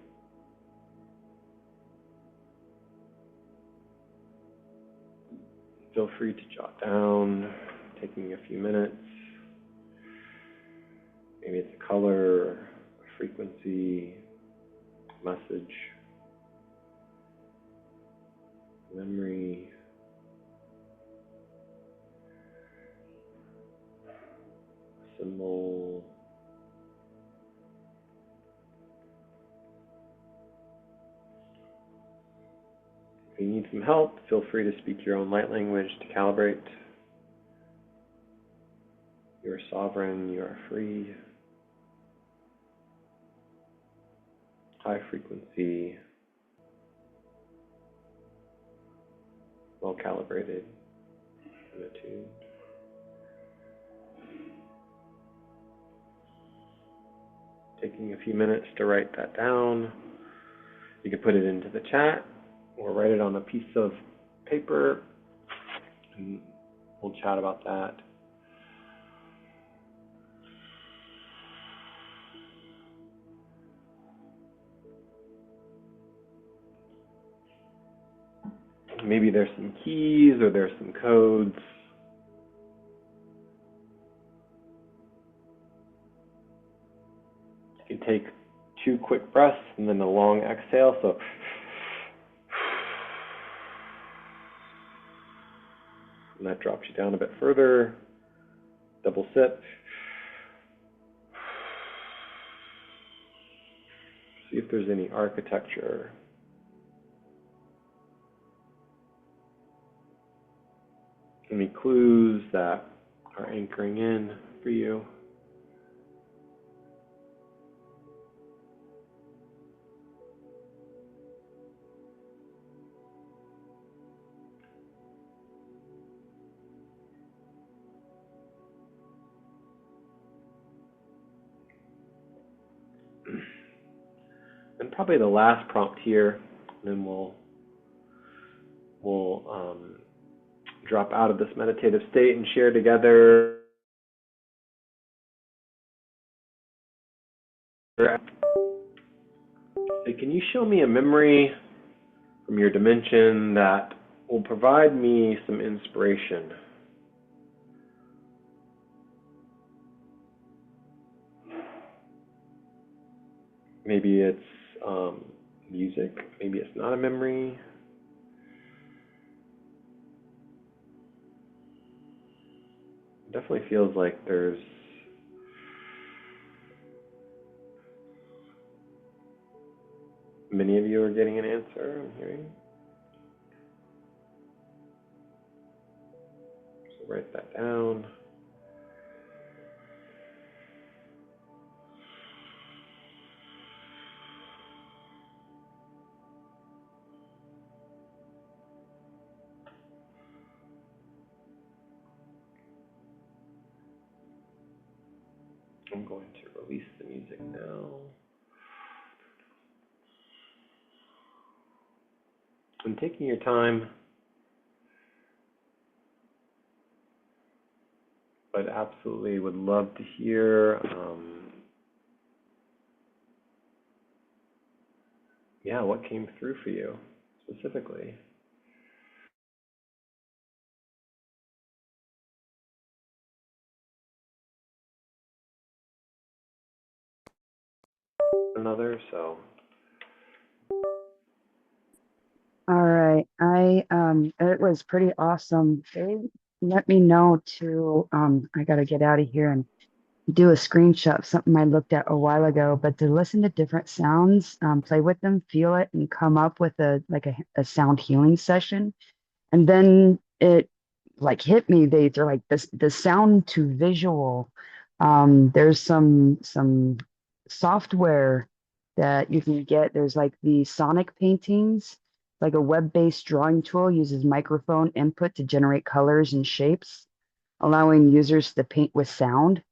Feel free to jot down, taking a few minutes. Maybe it's a color, a frequency, a message, memory, a symbol. If you need some help, feel free to speak your own light language to calibrate. You are sovereign, you are free. High frequency, well calibrated, and attuned. Taking a few minutes to write that down. You can put it into the chat or write it on a piece of paper, and we'll chat about that. Maybe there's some keys or there's some codes. You can take 2 quick breaths and then a long exhale. So and that drops you down a bit further. Double sip. See if there's any architecture. Any clues that are anchoring in for you. And probably the last prompt here, and then we'll drop out of this meditative state and share together. Can you show me a memory from your dimension that will provide me some inspiration? Maybe it's music, maybe it's not a memory. It definitely feels like there's many of you are getting an answer, I'm hearing. So write that down. I'm going to release the music now. And taking your time, but absolutely would love to hear, what came through for you specifically. Another, so. All right. It was pretty awesome. They let me know to I gotta get out of here and do a screenshot of something I looked at a while ago, but to listen to different sounds, play with them, feel it, and come up with a sound healing session. And then it like hit me. They're like this the sound to visual. There's some software that you can get. There's like the sonic paintings, like a web-based drawing tool uses microphone input to generate colors and shapes, allowing users to paint with sound.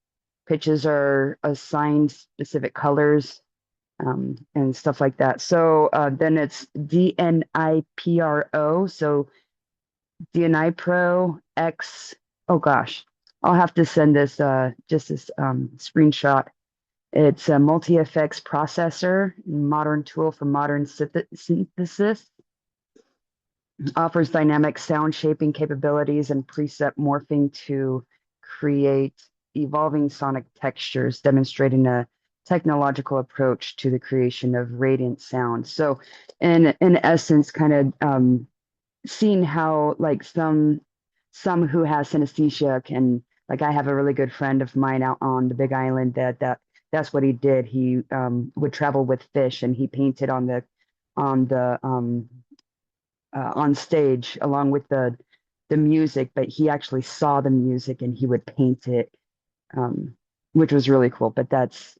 Pitches are assigned specific colors, and stuff like that. So then it's DNIPRO. So DNI Pro X. Oh gosh, I'll have to send this just this screenshot. It's a multi-effects processor, modern tool for modern synthesis. Offers dynamic sound shaping capabilities and preset morphing to create evolving sonic textures, demonstrating a technological approach to the creation of radiant sound. So, in essence, kind of seeing how like some who has synesthesia can, like, I have a really good friend of mine out on the Big Island that's what he did. He would travel with fish, and he painted on the on stage along with the music, but he actually saw the music and he would paint it, um, which was really cool. But that's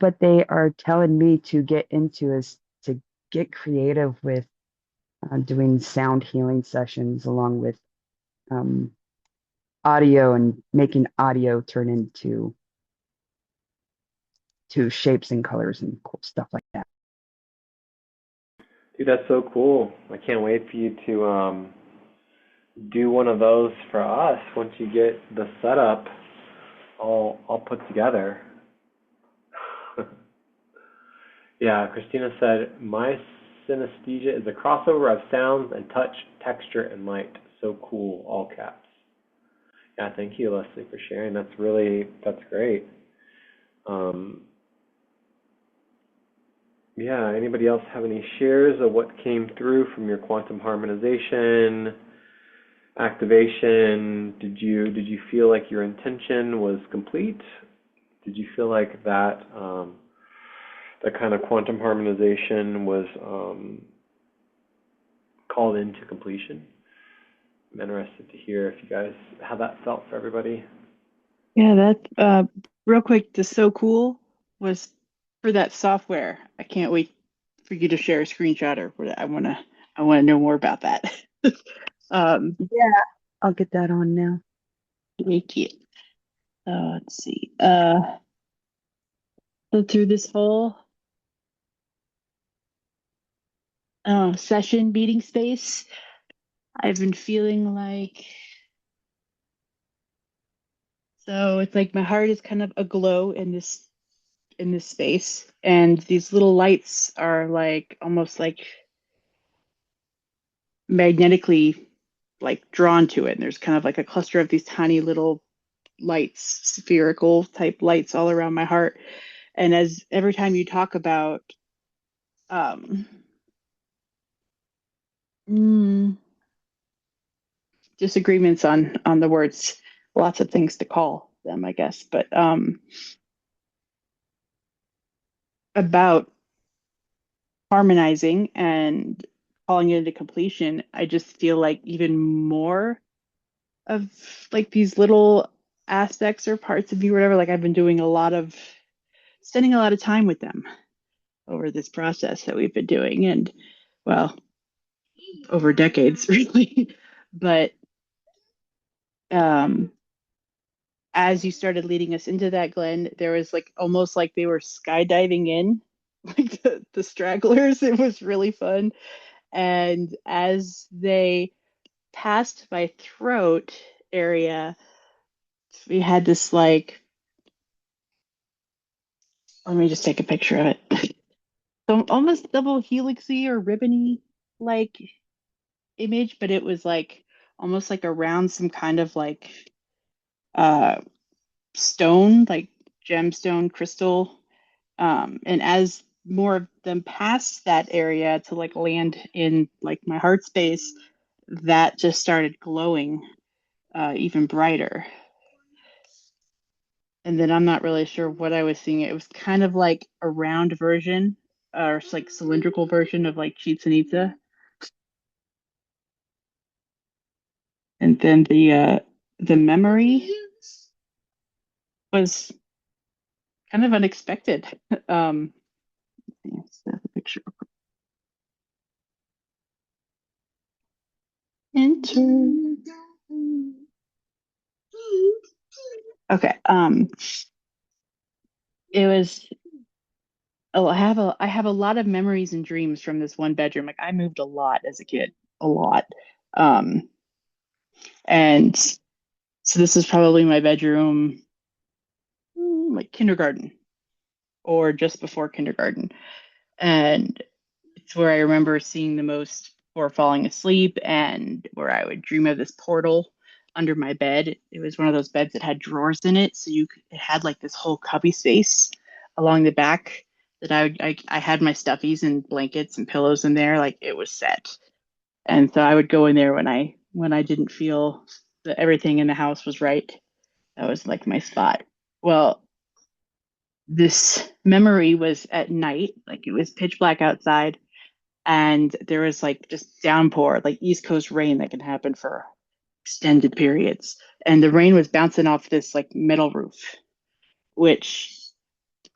what they are telling me to get into, is to get creative with doing sound healing sessions along with um, audio, and making audio turn into shapes and colors and cool stuff like that. Dude, that's so cool. I can't wait for you to do one of those for us once you get the setup all put together. Yeah, Christina said, my synesthesia is a crossover of sounds and touch, texture, and light. So cool, all caps. Yeah, thank you, Leslie, for sharing. That's great. Um, yeah, anybody else have any shares of what came through from your quantum harmonization, activation? Did you feel like your intention was complete? Did you feel like that kind of quantum harmonization was called into completion? I'm interested to hear if you guys how that felt for everybody. Yeah, that real quick, the so cool was for that software. I can't wait for you to share a screenshot or what. I wanna know more about that. Yeah, I'll get that on now. Thank you. Let's see. So through this whole session meeting space, I've been feeling like, so it's like my heart is kind of aglow in this space, and these little lights are like almost like magnetically like drawn to it. And there's kind of like a cluster of these tiny little lights, spherical type lights all around my heart. And as every time you talk about um, mm, disagreements on the words, lots of things to call them, I guess, but about harmonizing and calling it into completion, I just feel like even more of like these little aspects or parts of you, whatever, like I've been doing spending a lot of time with them over this process that we've been doing, and well, over decades really. But um as you started leading us into that, Glenn, there was like almost like they were skydiving in, like the stragglers. It was really fun. And as they passed my throat area, we had this like, let me just take a picture of it. So almost double helixy or ribbony like image, but it was like almost like around some kind of like uh stone, like gemstone crystal. And as more of them passed that area to like land in like my heart space, that just started glowing even brighter. And then I'm not really sure what I was seeing. It was kind of like a round version or like cylindrical version of like Chichen Itza. And then the memory was kind of unexpected. Let's have a picture. Enter. Okay. It was. Oh, I have a lot of memories and dreams from this one bedroom. Like I moved a lot as a kid, a lot. Um, and so this is probably my bedroom, like kindergarten or just before kindergarten. And it's where I remember seeing the most before falling asleep and where I would dream of this portal under my bed. It was one of those beds that had drawers in it. So it had like this whole cubby space along the back that I had my stuffies and blankets and pillows in there. Like it was set. And so I would go in there when I didn't feel that everything in the house was right. That was like my spot. Well, this memory was at night, like it was pitch black outside, and there was like just downpour, like East Coast rain that can happen for extended periods. And the rain was bouncing off this like metal roof, which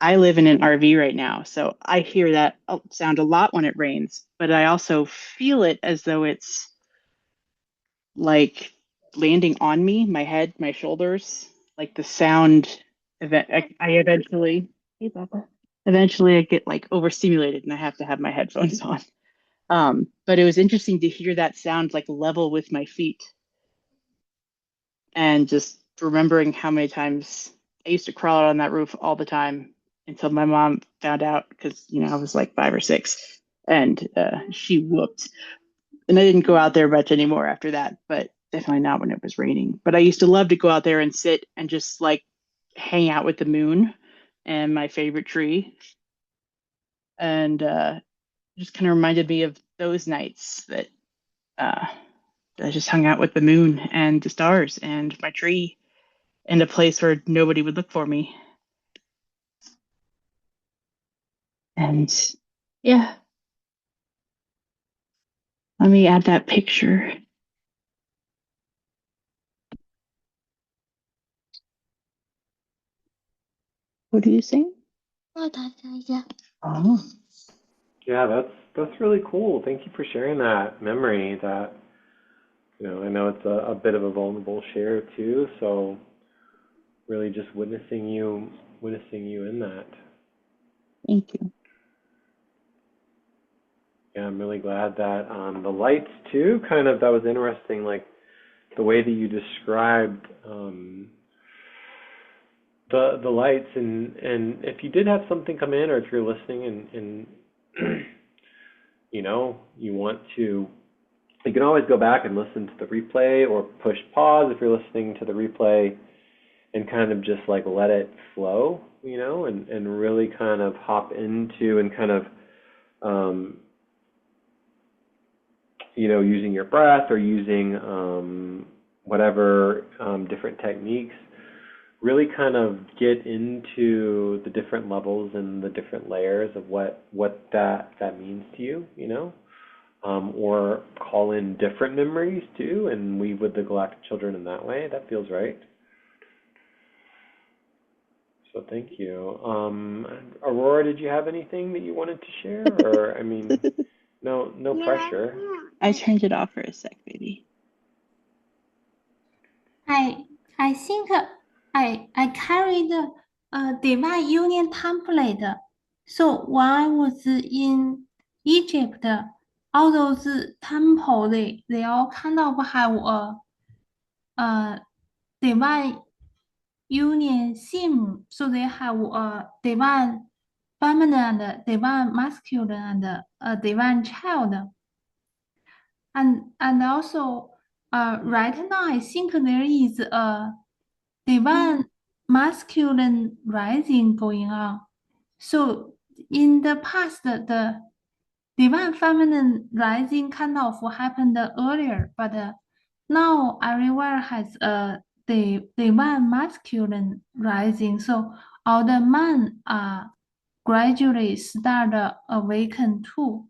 I live in an RV right now. So I hear that sound a lot when it rains, but I also feel it as though it's like landing on me, my head, my shoulders, like the sound. I eventually, hey, Papa. Eventually, I get like overstimulated and I have to have my headphones on. But it was interesting to hear that sound like level with my feet and just remembering how many times I used to crawl out on that roof all the time until my mom found out because, I was like 5 or 6 and she whooped. And I didn't go out there much anymore after that, but definitely not when it was raining. But I used to love to go out there and sit and just like hang out with the moon and my favorite tree. And just kind of reminded me of those nights that uh, I just hung out with the moon and the stars and my tree in a place where nobody would look for me. And yeah, let me add that picture. What are you saying? Oh. Yeah, that's really cool. Thank you for sharing that memory. That I know it's a bit of a vulnerable share too. So really, just witnessing you in that. Thank you. Yeah, I'm really glad that the lights too. Kind of that was interesting. Like the way that you described the lights and if you did have something come in or if you're listening and you want to, you can always go back and listen to the replay or push pause if you're listening to the replay and kind of just like let it flow, and really kind of hop into and kind of using your breath or using whatever different techniques, really kind of get into the different levels and the different layers of what that means to you, or call in different memories too and weave with the Galactic Children in that way. That feels right. So thank you. Aurora, did you have anything that you wanted to share? Or, I mean, no pressure. I turned it off for a sec, baby. I think I carried divine union template. So when I was in Egypt, all those temple they all kind of have a divine union theme. So they have a divine feminine and divine masculine and a divine child. And also right now I think there is a divine masculine rising going on. So in the past, the divine feminine rising kind of happened earlier, but now everyone has a divine masculine rising. So all the men are gradually start awaken too.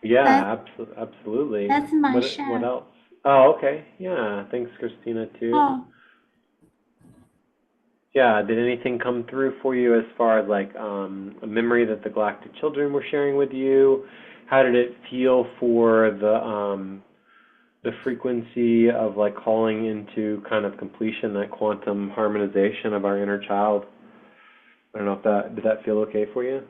Yeah, absolutely. That's my What share. else? Oh, okay. Yeah, thanks, Christina, too. Oh, Yeah, did anything come through for you as far as like a memory that the Galactic Children were sharing with you? How did it feel for the frequency of like calling into kind of completion, that quantum harmonization of our inner child? I don't know if did that feel okay for you?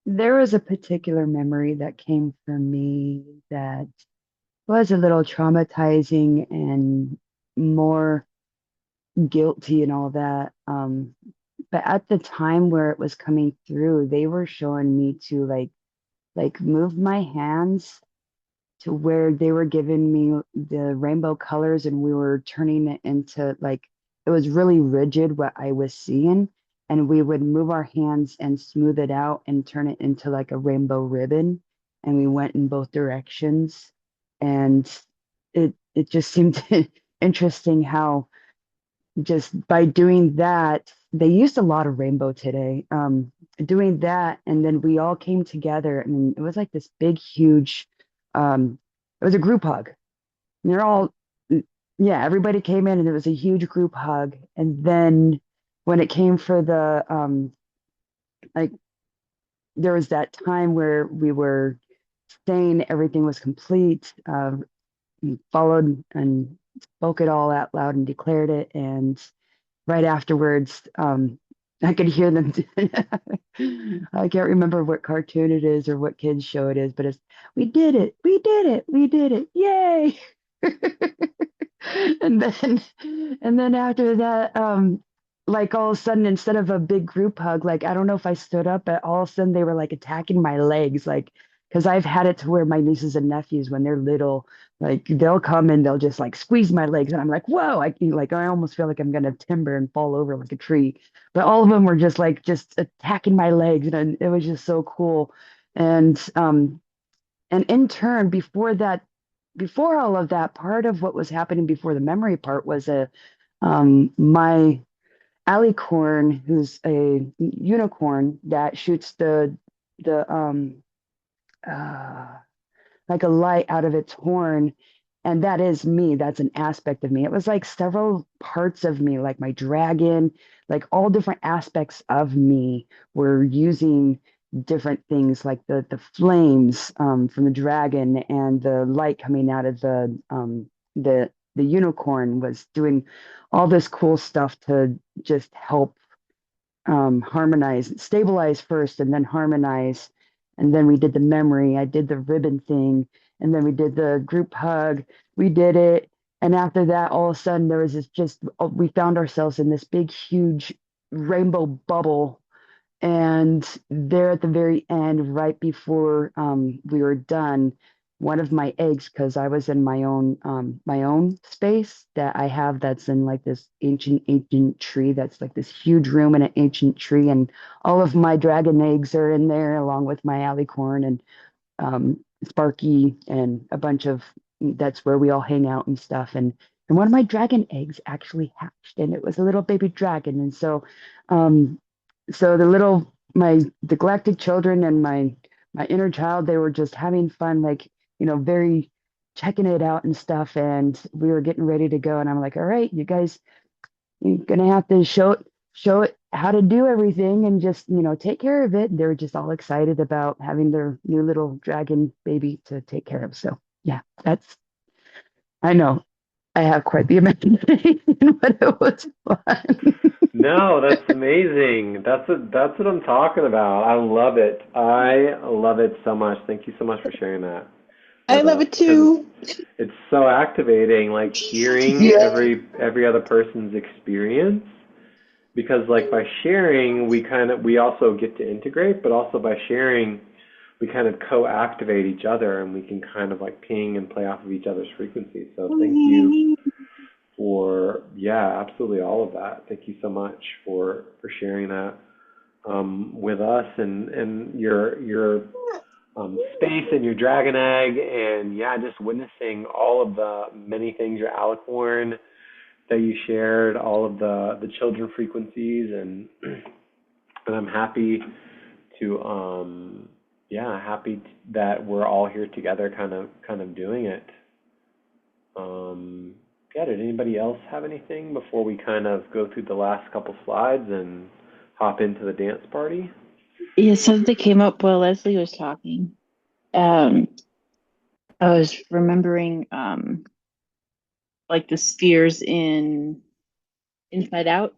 There was a particular memory that came from me that was a little traumatizing and more guilty and all that. But at the time where it was coming through, they were showing me to like move my hands to where they were giving me the rainbow colors and we were turning it into like it was really rigid what I was seeing. And we would move our hands and smooth it out and turn it into like a rainbow ribbon. And we went in both directions. And it just seemed interesting how just by doing that, they used a lot of rainbow today. Doing that, and then we all came together, and it was like this big, huge. It was a group hug. And they're all, yeah, everybody came in, and it was a huge group hug. And then when it came for the like, there was that time where we were saying everything was complete. We followed and spoke it all out loud and declared it, and right afterwards, I could hear them. I can't remember what cartoon it is or what kids show it is, but it's we did it, we did it, we did it, yay! and then and then after that, like all of a sudden, instead of a big group hug, like I don't know if I stood up, but all of a sudden they were like attacking my legs, like because I've had it to where my nieces and nephews when they're little, like they'll come and they'll just like squeeze my legs, and I'm like, whoa! I almost feel like I'm gonna timber and fall over like a tree. But all of them were just attacking my legs, and it was just so cool. And in turn, before all of that, part of what was happening before the memory part was my alicorn, who's a unicorn that shoots the uh like a light out of its horn. And that is me. That's an aspect of me. It was like several parts of me, like my dragon, like all different aspects of me were using different things like the flames from the dragon and the light coming out of the unicorn was doing all this cool stuff to just help harmonize, stabilize first, and then harmonize. And then we did the memory. I did the ribbon thing, and then we did the group hug. We did it, and after that, all of a sudden, there was this just we found ourselves in this big, huge rainbow bubble, and there at the very end, right before we were done, one of my eggs, because I was in my own space that I have that's in like this ancient tree that's like this huge room in an ancient tree, and all of my dragon eggs are in there along with my alicorn and Sparky and a bunch of that's where we all hang out and stuff. And one of my dragon eggs actually hatched, and it was a little baby dragon. And um, so the galactic children and my inner child, they were just having fun, like very checking it out and stuff. And we were getting ready to go, and I'm like, all right, you guys, you're gonna have to show it how to do everything and just take care of it. And they were just all excited about having their new little dragon baby to take care of. So yeah, I know I have quite the imagination, but it was fun. No, that's amazing. That's what I'm talking about. I love it. I love it so much. Thank you so much for sharing that I with love us it because too. it's so activating, like hearing Yeah. every other person's experience. Because like by sharing, we also get to integrate, but also by sharing, we kind of co-activate each other, and we can kind of like ping and play off of each other's frequencies. So thank you yeah, absolutely all of that. Thank you so much for sharing that with us and your space and your dragon egg, and yeah, just witnessing all of the many things, your alicorn that you shared, all of the children frequencies, and I'm happy to happy that we're all here together, kind of doing it. Yeah, did anybody else have anything before we kind of go through the last couple slides and hop into the dance party? Yeah, something came up while Leslie was talking. Um, I was remembering like the spheres in Inside Out,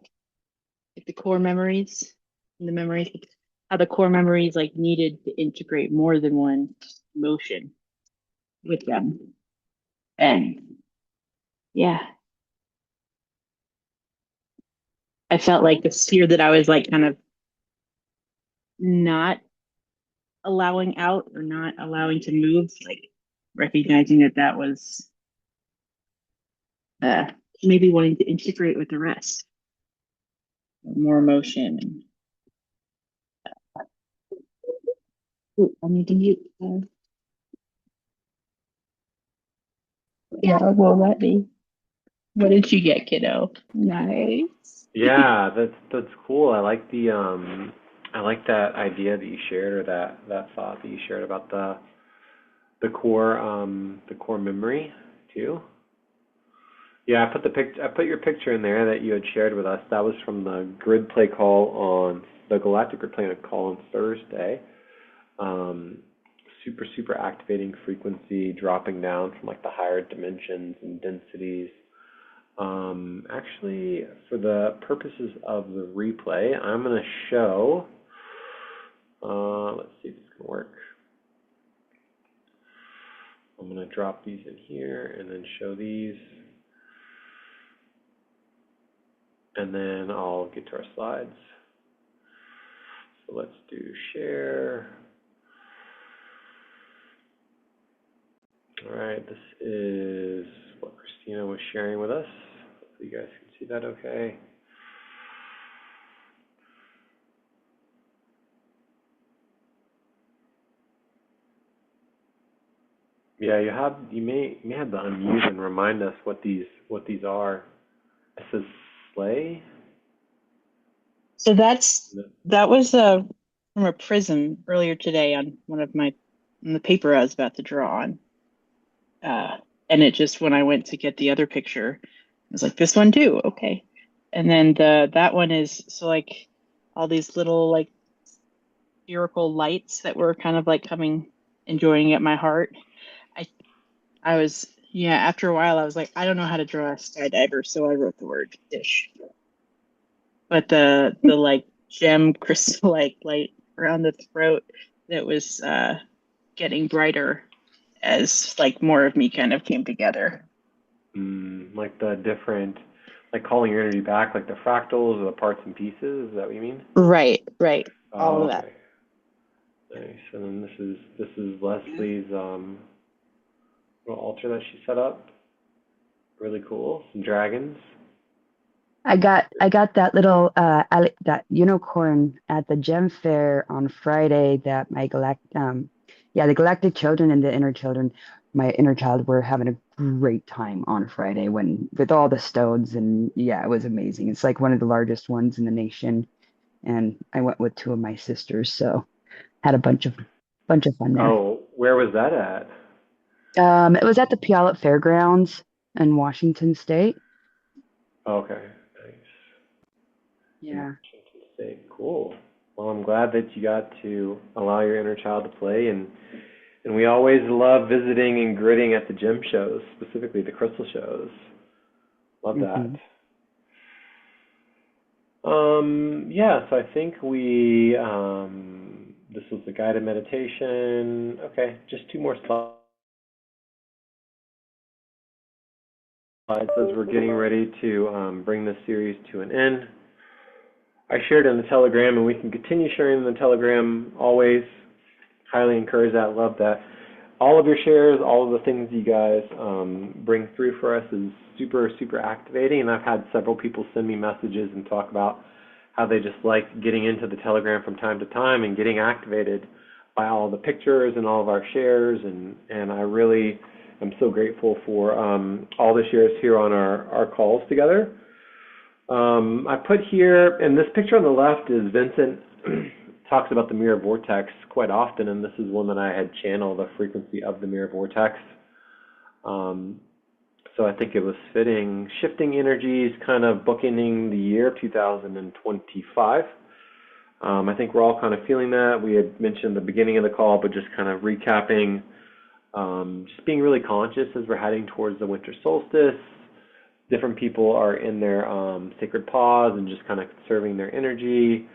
like the core memories, and the memories, how the core memories like needed to integrate more than one emotion with them. And yeah, I felt like the sphere that I was like kind of not allowing out or not allowing to move, like recognizing that that was uh, maybe wanting to integrate with the rest, more emotion. Ooh, I need to mute. Yeah, well, let me. What did you get, kiddo? Nice. Yeah, that's cool. I like that idea that you shared, or that thought that you shared about the core memory too. Yeah, I put your picture in there that you had shared with us. That was from the grid play call on the Galactic Grid Play call on Thursday. Um, super activating frequency, dropping down from like the higher dimensions and densities. Actually, for the purposes of the replay, I'm going to show, let's see if this can work. I'm going to drop these in here and then show these. And then I'll get to our slides. So let's do share. All right, this is what Christina was sharing with us. Hopefully you guys can see that okay. Yeah, you may have to unmute and remind us what these are. It says slay. So that was from a prism earlier today on on the paper I was about to draw on. And it just, when I went to get the other picture, I was like, this one too, okay. And then that one is, so like all these little like spherical lights that were kind of like enjoying at my heart. I I was, yeah, after a while I was like, I don't know how to draw a skydiver, so I wrote the word fish. But the like gem crystal like light around the throat that was getting brighter as like more of me kind of came together. Like the different, like calling your energy back, like the fractals or the parts and pieces. Is that what you mean? Right. All Oh, of that. okay. Nice. And then this is Leslie's little altar that she set up. Really cool. Some dragons. I got that little that unicorn at the gem fair on Friday that the Galactic Children and the inner children, my inner child, were having a great time on Friday with all the stones, and yeah, it was amazing. It's like one of the largest ones in the nation, and I went with two of my sisters, so had a bunch of fun there. Oh, where was that at? It was at the Puyallup Fairgrounds in Washington State. Okay, nice. In Yeah. Washington State. Cool. Well, I'm glad that you got to allow your inner child to play, and we always love visiting and gridding at the gem shows, specifically the crystal shows. Love that. Mm-hmm. Yeah, so I think this was the guided meditation. Okay, just two more slides as we're getting ready to bring this series to an end. I shared in the Telegram, and we can continue sharing in the Telegram always. Highly encourage that, love that. all of your shares, all of the things you guys bring through for us is super, super activating. And I've had several people send me messages and talk about how they just like getting into the Telegram from time to time and getting activated by all the pictures and all of our shares. And I really am so grateful for all the shares here on our calls together. I put here, and this picture on the left is Vincent talks about the mirror vortex quite often, and this is one that I had channeled the frequency of the mirror vortex. So I think it was fitting, shifting energies, kind of bookending the year 2025. I think we're all kind of feeling that. We had mentioned the beginning of the call, but just kind of recapping, just being really conscious as we're heading towards the winter solstice. Different people are in their sacred pause and just kind of conserving their energy.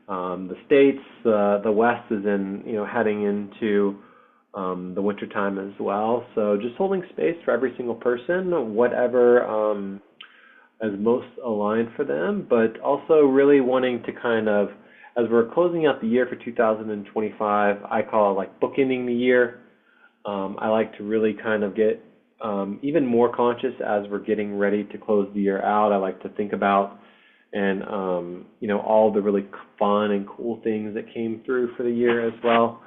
The states, the West is in, heading into the winter time as well. So just holding space for every single person, whatever is most aligned for them, but also really wanting to kind of, as we're closing out the year for 2025, I call it like bookending the year. I like to really kind of get even more conscious as we're getting ready to close the year out. I like to think about and all the really fun and cool things that came through for the year as well.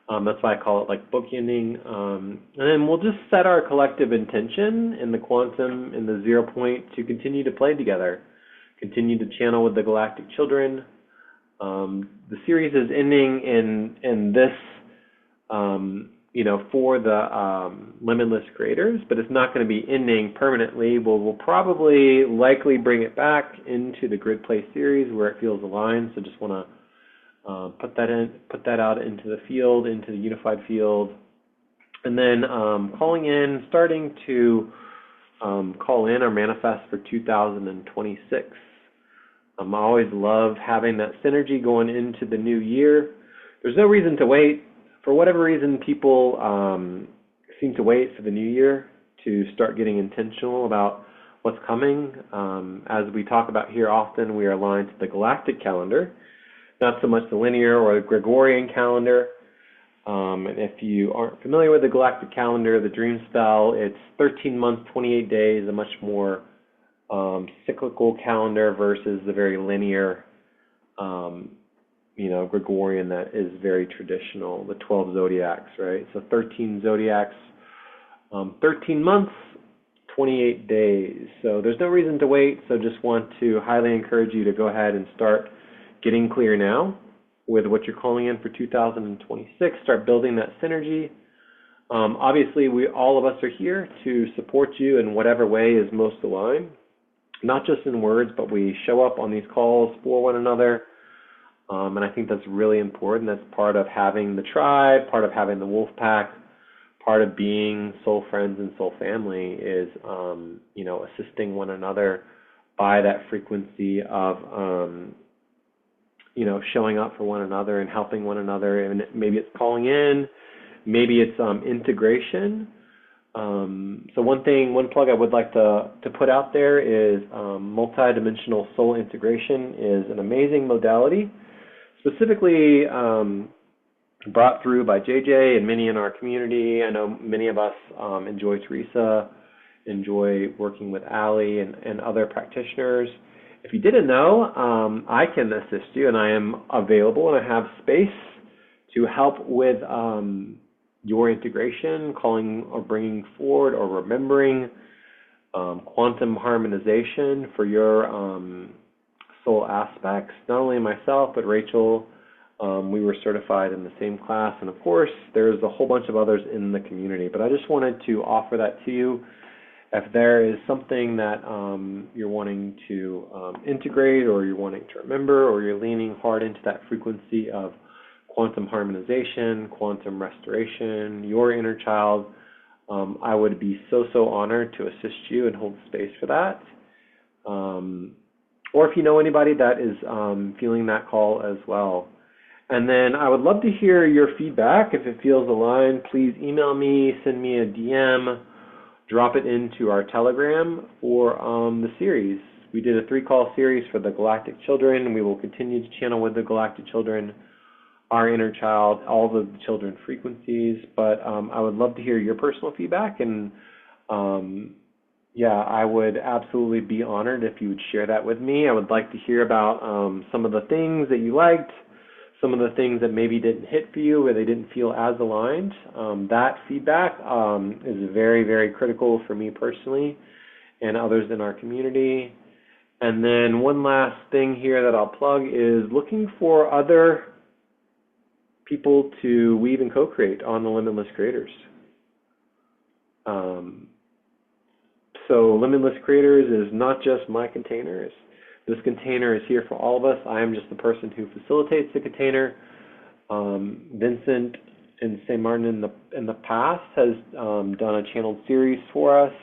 That's why I call it like bookending. And then we'll just set our collective intention in the quantum, in the 0 point, to continue to play together, continue to channel with the Galactic Children. The series is ending in this, for the limitless creators, but it's not going to be ending permanently. We'll probably likely bring it back into the Grid Play series where it feels aligned. So just want to put that out into the field, into the unified field, and then starting to call in or manifest for 2026. I always love having that synergy going into the new year. There's no reason to wait. For whatever reason, people seem to wait for the new year to start getting intentional about what's coming. As we talk about here often, we are aligned to the galactic calendar, not so much the linear or the Gregorian calendar. And if you aren't familiar with the galactic calendar, the dream spell, it's 13 months, 28 days, a much more cyclical calendar versus the very linear, Gregorian that is very traditional, the 12 zodiacs, right? So 13 zodiacs, 13 months, 28 days. So there's no reason to wait. So just want to highly encourage you to go ahead and start getting clear now with what you're calling in for 2026. Start building that synergy. Obviously, all of us are here to support you in whatever way is most aligned, not just in words, but we show up on these calls for one another. And I think that's really important. That's part of having the tribe, part of having the wolf pack, part of being soul friends and soul family is, assisting one another by that frequency of, showing up for one another and helping one another. And maybe it's calling in, maybe it's integration. So one plug I would like to put out there is multidimensional soul integration is an amazing modality, specifically brought through by JJ and many in our community. I know many of us enjoy Teresa, enjoy working with Allie and other practitioners. If you didn't know, I can assist you, and I am available, and I have space to help with your integration, calling or bringing forward or remembering quantum harmonization for your soul aspects. Not only myself, but Rachel, we were certified in the same class, and of course, there's a whole bunch of others in the community. But I just wanted to offer that to you. If there is something that you're wanting to integrate, or you're wanting to remember, or you're leaning hard into that frequency of quantum harmonization, quantum restoration, your inner child, I would be so honored to assist you and hold space for that. Or if you know anybody that is feeling that call as well. And then I would love to hear your feedback. If it feels aligned, please email me, send me a DM, drop it into our Telegram for the series. We did a 3-call series for the Galactic Children. We will continue to channel with the Galactic Children. our inner child, all the children frequencies. But I would love to hear your personal feedback, and yeah, I would absolutely be honored if you would share that with me. I would like to hear about some of the things that you liked, some of the things that maybe didn't hit for you or they didn't feel as aligned. That feedback is very, very critical for me personally and others in our community. And then one last thing here that I'll plug is looking for other people to weave and co-create on the Limitless Creators. So Limitless Creators is not just my container. This container is here for all of us. I am just the person who facilitates the container. Vincent in St. Martin in the past has done a channeled series for us.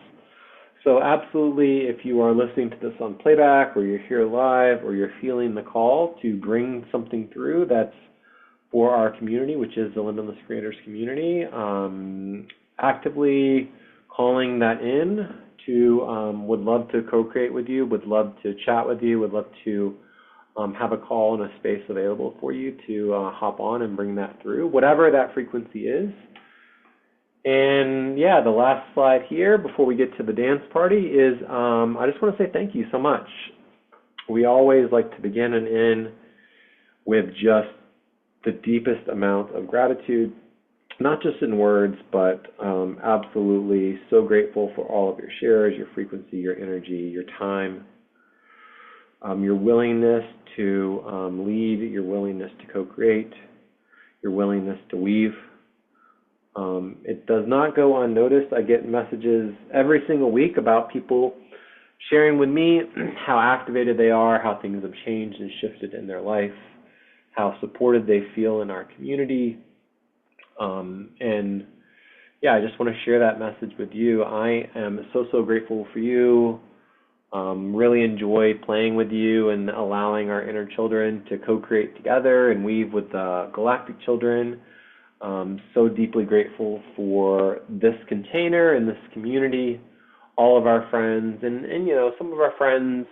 So absolutely, if you are listening to this on playback, or you're here live, or you're feeling the call to bring something through that's for our community, which is the Limitless Creators community, actively calling that in to would love to co-create with you, would love to chat with you, would love to have a call and a space available for you to hop on and bring that through, whatever that frequency is. And yeah, the last slide here before we get to the dance party is I just want to say thank you so much. We always like to begin and end with just the deepest amount of gratitude, not just in words, but absolutely so grateful for all of your shares, your frequency, your energy, your time, your willingness to lead, your willingness to co-create, your willingness to weave. It does not go unnoticed. I get messages every single week about people sharing with me how activated they are, how things have changed and shifted in their life, how supported they feel in our community. And yeah, I just want to share that message with you. I am so grateful for you. Really enjoy playing with you and allowing our inner children to co-create together and weave with the Galactic Children. So deeply grateful for this container and this community, all of our friends, and you know, some of our friends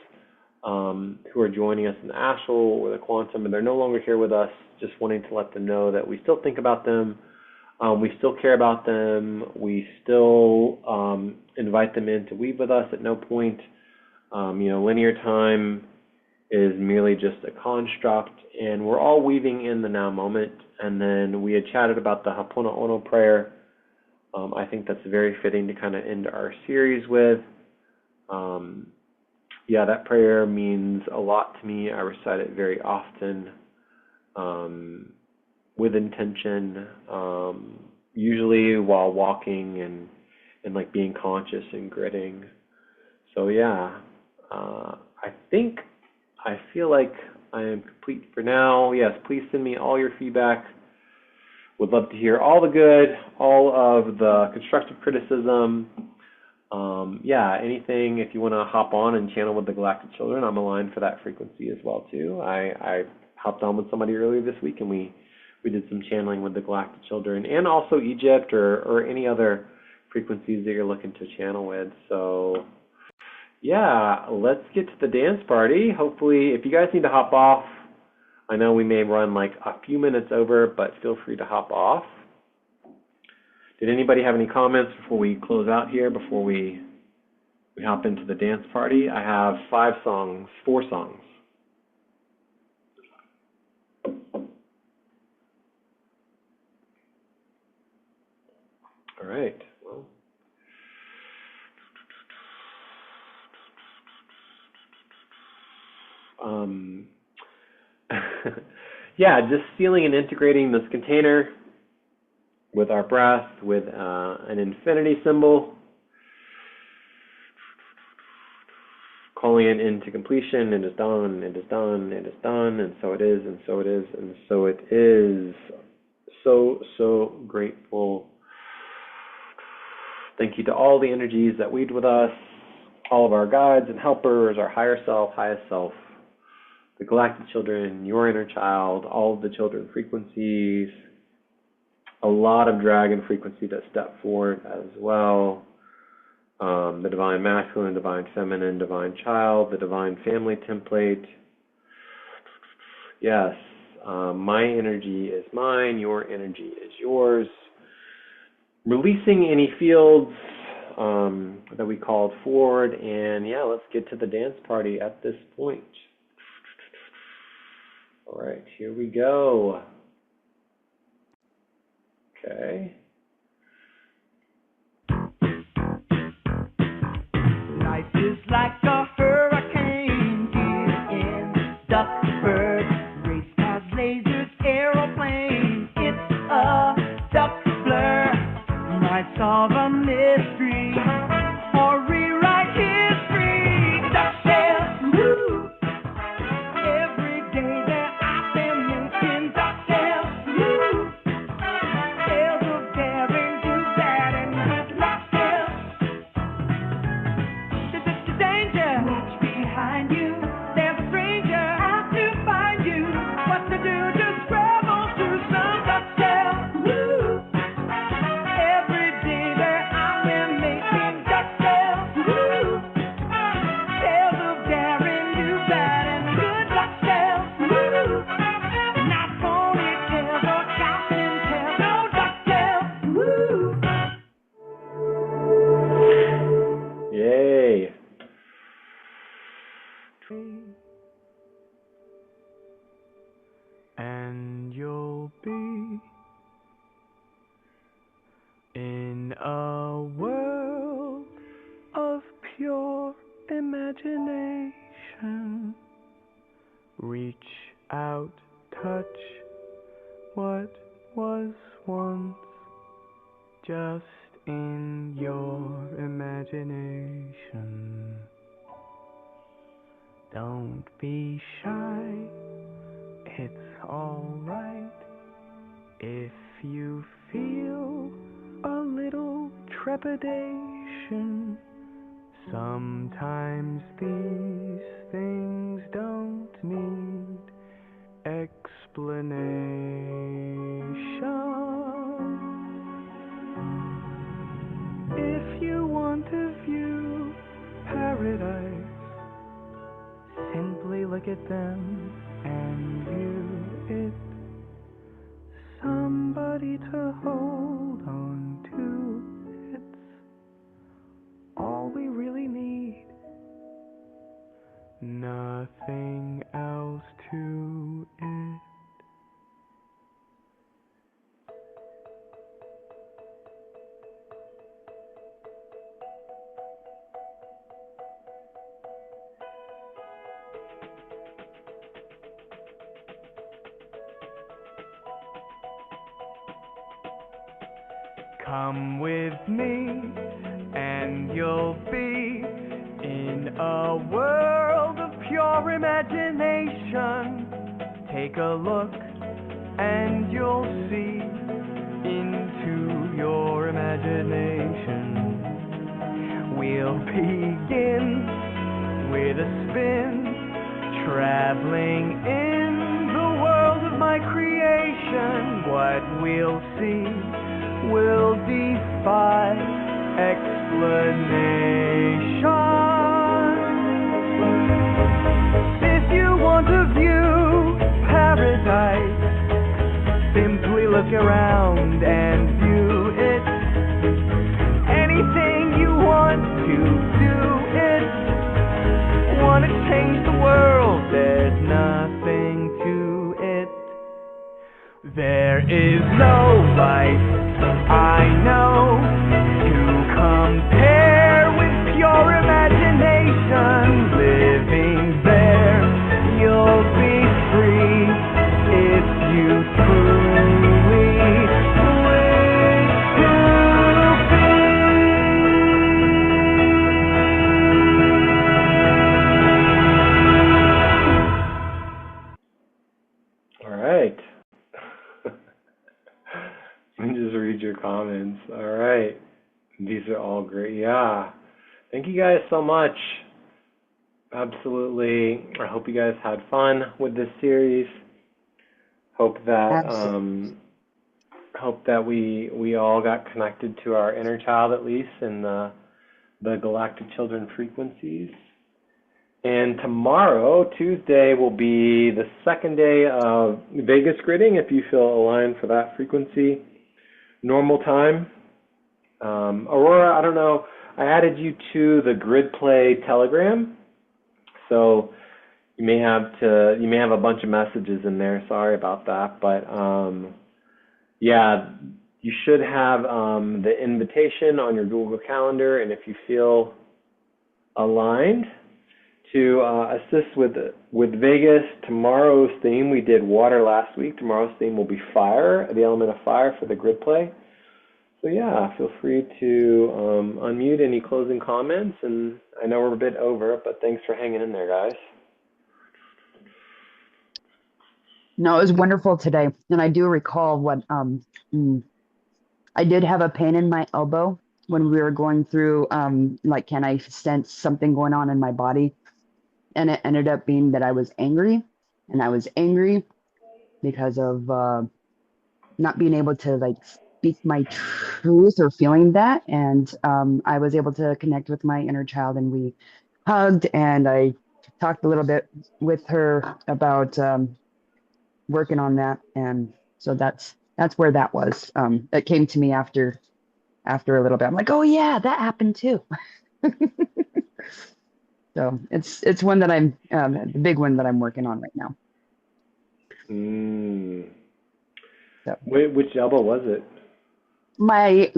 who are joining us in the astral or the quantum, and they're no longer here with us, just wanting to let them know that we still think about them, we still care about them, we still invite them in to weave with us at no point. You know, linear time is merely just a construct, and we're all weaving in the now moment. And then we had chatted about the Ho'oponopono prayer. I think that's very fitting to kind of end our series with. Yeah, that prayer means a lot to me. I recite it very often with intention, usually while walking and like being conscious and gritting. So yeah, I feel like I am complete for now. Yes, please send me all your feedback. Would love to hear all the good, all of the constructive criticism. Yeah, anything. If you want to hop on and channel with the Galactic Children, I'm aligned for that frequency as well too. I hopped on with somebody earlier this week, and we did some channeling with the Galactic Children, and also Egypt or any other frequencies that you're looking to channel with. So yeah, let's get to the dance party. Hopefully, if you guys need to hop off, I know we may run like a few minutes over, but feel free to hop off. Did anybody have any comments before we close out here, before we hop into the dance party? I have 4 songs. All right. Well, yeah, just sealing and integrating this container with our breath, with an infinity symbol, calling it into completion. It is done, it is done, it is done, and so it is, and so it is, and so it is. So grateful. Thank you to all the energies that weaved with us, all of our guides and helpers, our higher self, highest self, the Galactic Children, your inner child, all of the children frequencies, a lot of dragon frequency that stepped forward as well, the divine masculine, divine feminine, divine child, the divine family template. Yes, My energy is mine, your energy is yours. Releasing any fields that we called forward, and yeah, let's get to the dance party at this point. All right, here we go. Okay. Life is like a hurricane here in Duckburg. Race cars, lasers, aeroplanes. It's a duck blur. Might solve a mystery or rewrite history. DuckTales, woo! Every day they're out there making DuckTales, woo! Tales of daring, do bad, and good DuckTales. Danger! Watch behind you. There's a stranger out to find you. What to do? Just scramble through some DuckTales. Woo! Every day they're out there making DuckTales. Woo! Tales of daring, do bad, and good DuckTales. Woo! Not ponytails or counting tails. No DuckTales. Woo! Yay. And you'll be in a world of pure imagination. Reach out, touch what was once just in your imagination. Don't be shy, it's alright if you feel a little trepidation. Sometimes these things don't need explanation. If you want to view paradise, simply look at them and view it. Somebody to hold on to, it's all we really need. Nothing else to it. Come with me and you'll be in a world of pure imagination. Take a look and you'll see into your imagination. We'll begin with a spin, traveling in the world of my creation. What we'll see will defy explanation. If you want to view paradise, simply look around and view it. Anything you want to do it. Want to change the world, there's nothing to it. There is no life I know to compare with pure imagination. Living there, you'll be free if you truly wish to All right. Let me just read your comments. All right. These are all great. Yeah. Thank you guys so much. Absolutely. I hope you guys had fun with this series. Hope that we all got connected to our inner child, at least in the Galactic Children frequencies. And tomorrow, Tuesday, will be the second day of Vegas gridding if you feel aligned for that frequency. Normal time. Aurora, I don't know. I added you to the Grid Play Telegram, so you may have a bunch of messages in there. Sorry about that, but yeah, you should have the invitation on your Google Calendar, and if you feel aligned to assist with Vegas, tomorrow's theme, we did water last week. Tomorrow's theme will be fire, the element of fire for the Grid Play. So yeah, feel free to unmute any closing comments, and I know we're a bit over, but thanks for hanging in there, guys. No, it was wonderful today, and I do recall what I did have a pain in my elbow when we were going through like, can I sense something going on in my body? And it ended up being that I was angry, and I was angry because of not being able to like speak my truth or feeling that. And I was able to connect with my inner child, and we hugged, and I talked a little bit with her about working on that. And so that's where that was. It came to me after a little bit. I'm like, oh yeah, that happened too. So it's one that I'm the big one that I'm working on right now. So Which elbow was it? my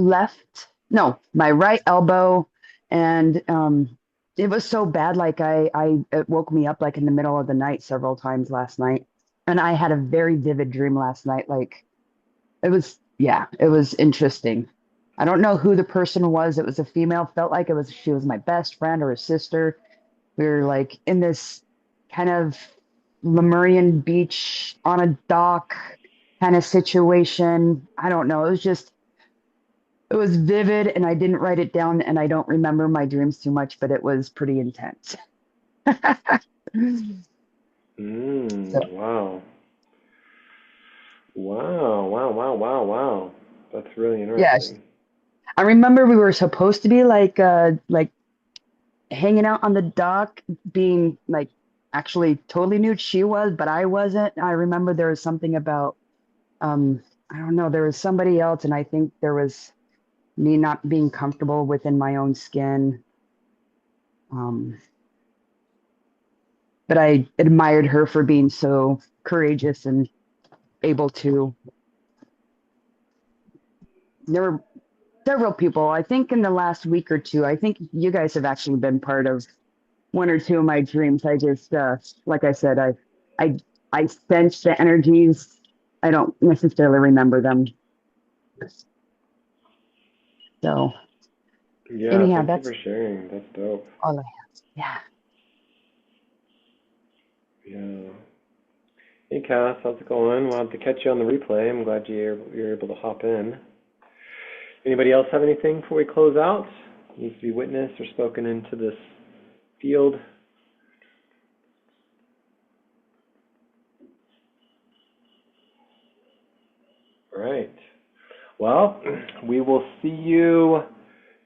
right elbow, and it was so bad. Like it woke me up like in the middle of the night several times last night, and I had a very vivid dream last night. Like it was interesting. I don't know who the person was. It was a female. Felt like she was my best friend or a sister. We were like in this kind of Lemurian beach on a dock kind of situation. I don't know. It was vivid, and I didn't write it down, and I don't remember my dreams too much, but it was pretty intense. So, Wow. Wow. That's really yes, interesting. I remember we were supposed to be like hanging out on the dock, being like actually totally nude. She was, but I wasn't. I remember there was something about I don't know, there was somebody else, and I think there was me not being comfortable within my own skin. But I admired her for being so courageous and able to. There were several people, I think in the last week or two, I think you guys have actually been part of one or two of my dreams. I just, like I said, I sense the energies. I don't necessarily remember them. So Yeah, anyhow, thank you that's for sharing. That's dope. all I have. Yeah. Yeah. Hey, Cass, how's it going? We'll have to catch you on the replay. I'm glad you're able to hop in. Anybody else have anything before we close out? Needs to be witnessed or spoken into this field? All right. Well, we will see you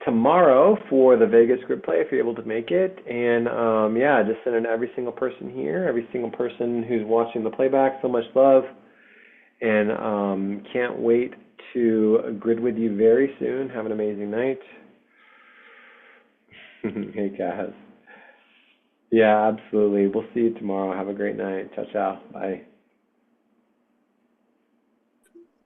tomorrow for the Vegas Grid Play if you're able to make it. And yeah, just sending every single person here, every single person who's watching the playback, so much love. And can't wait to grid with you very soon. Have an amazing night. Hey, guys. Yeah, absolutely. We'll see you tomorrow. Have a great night. Ciao, ciao. Bye.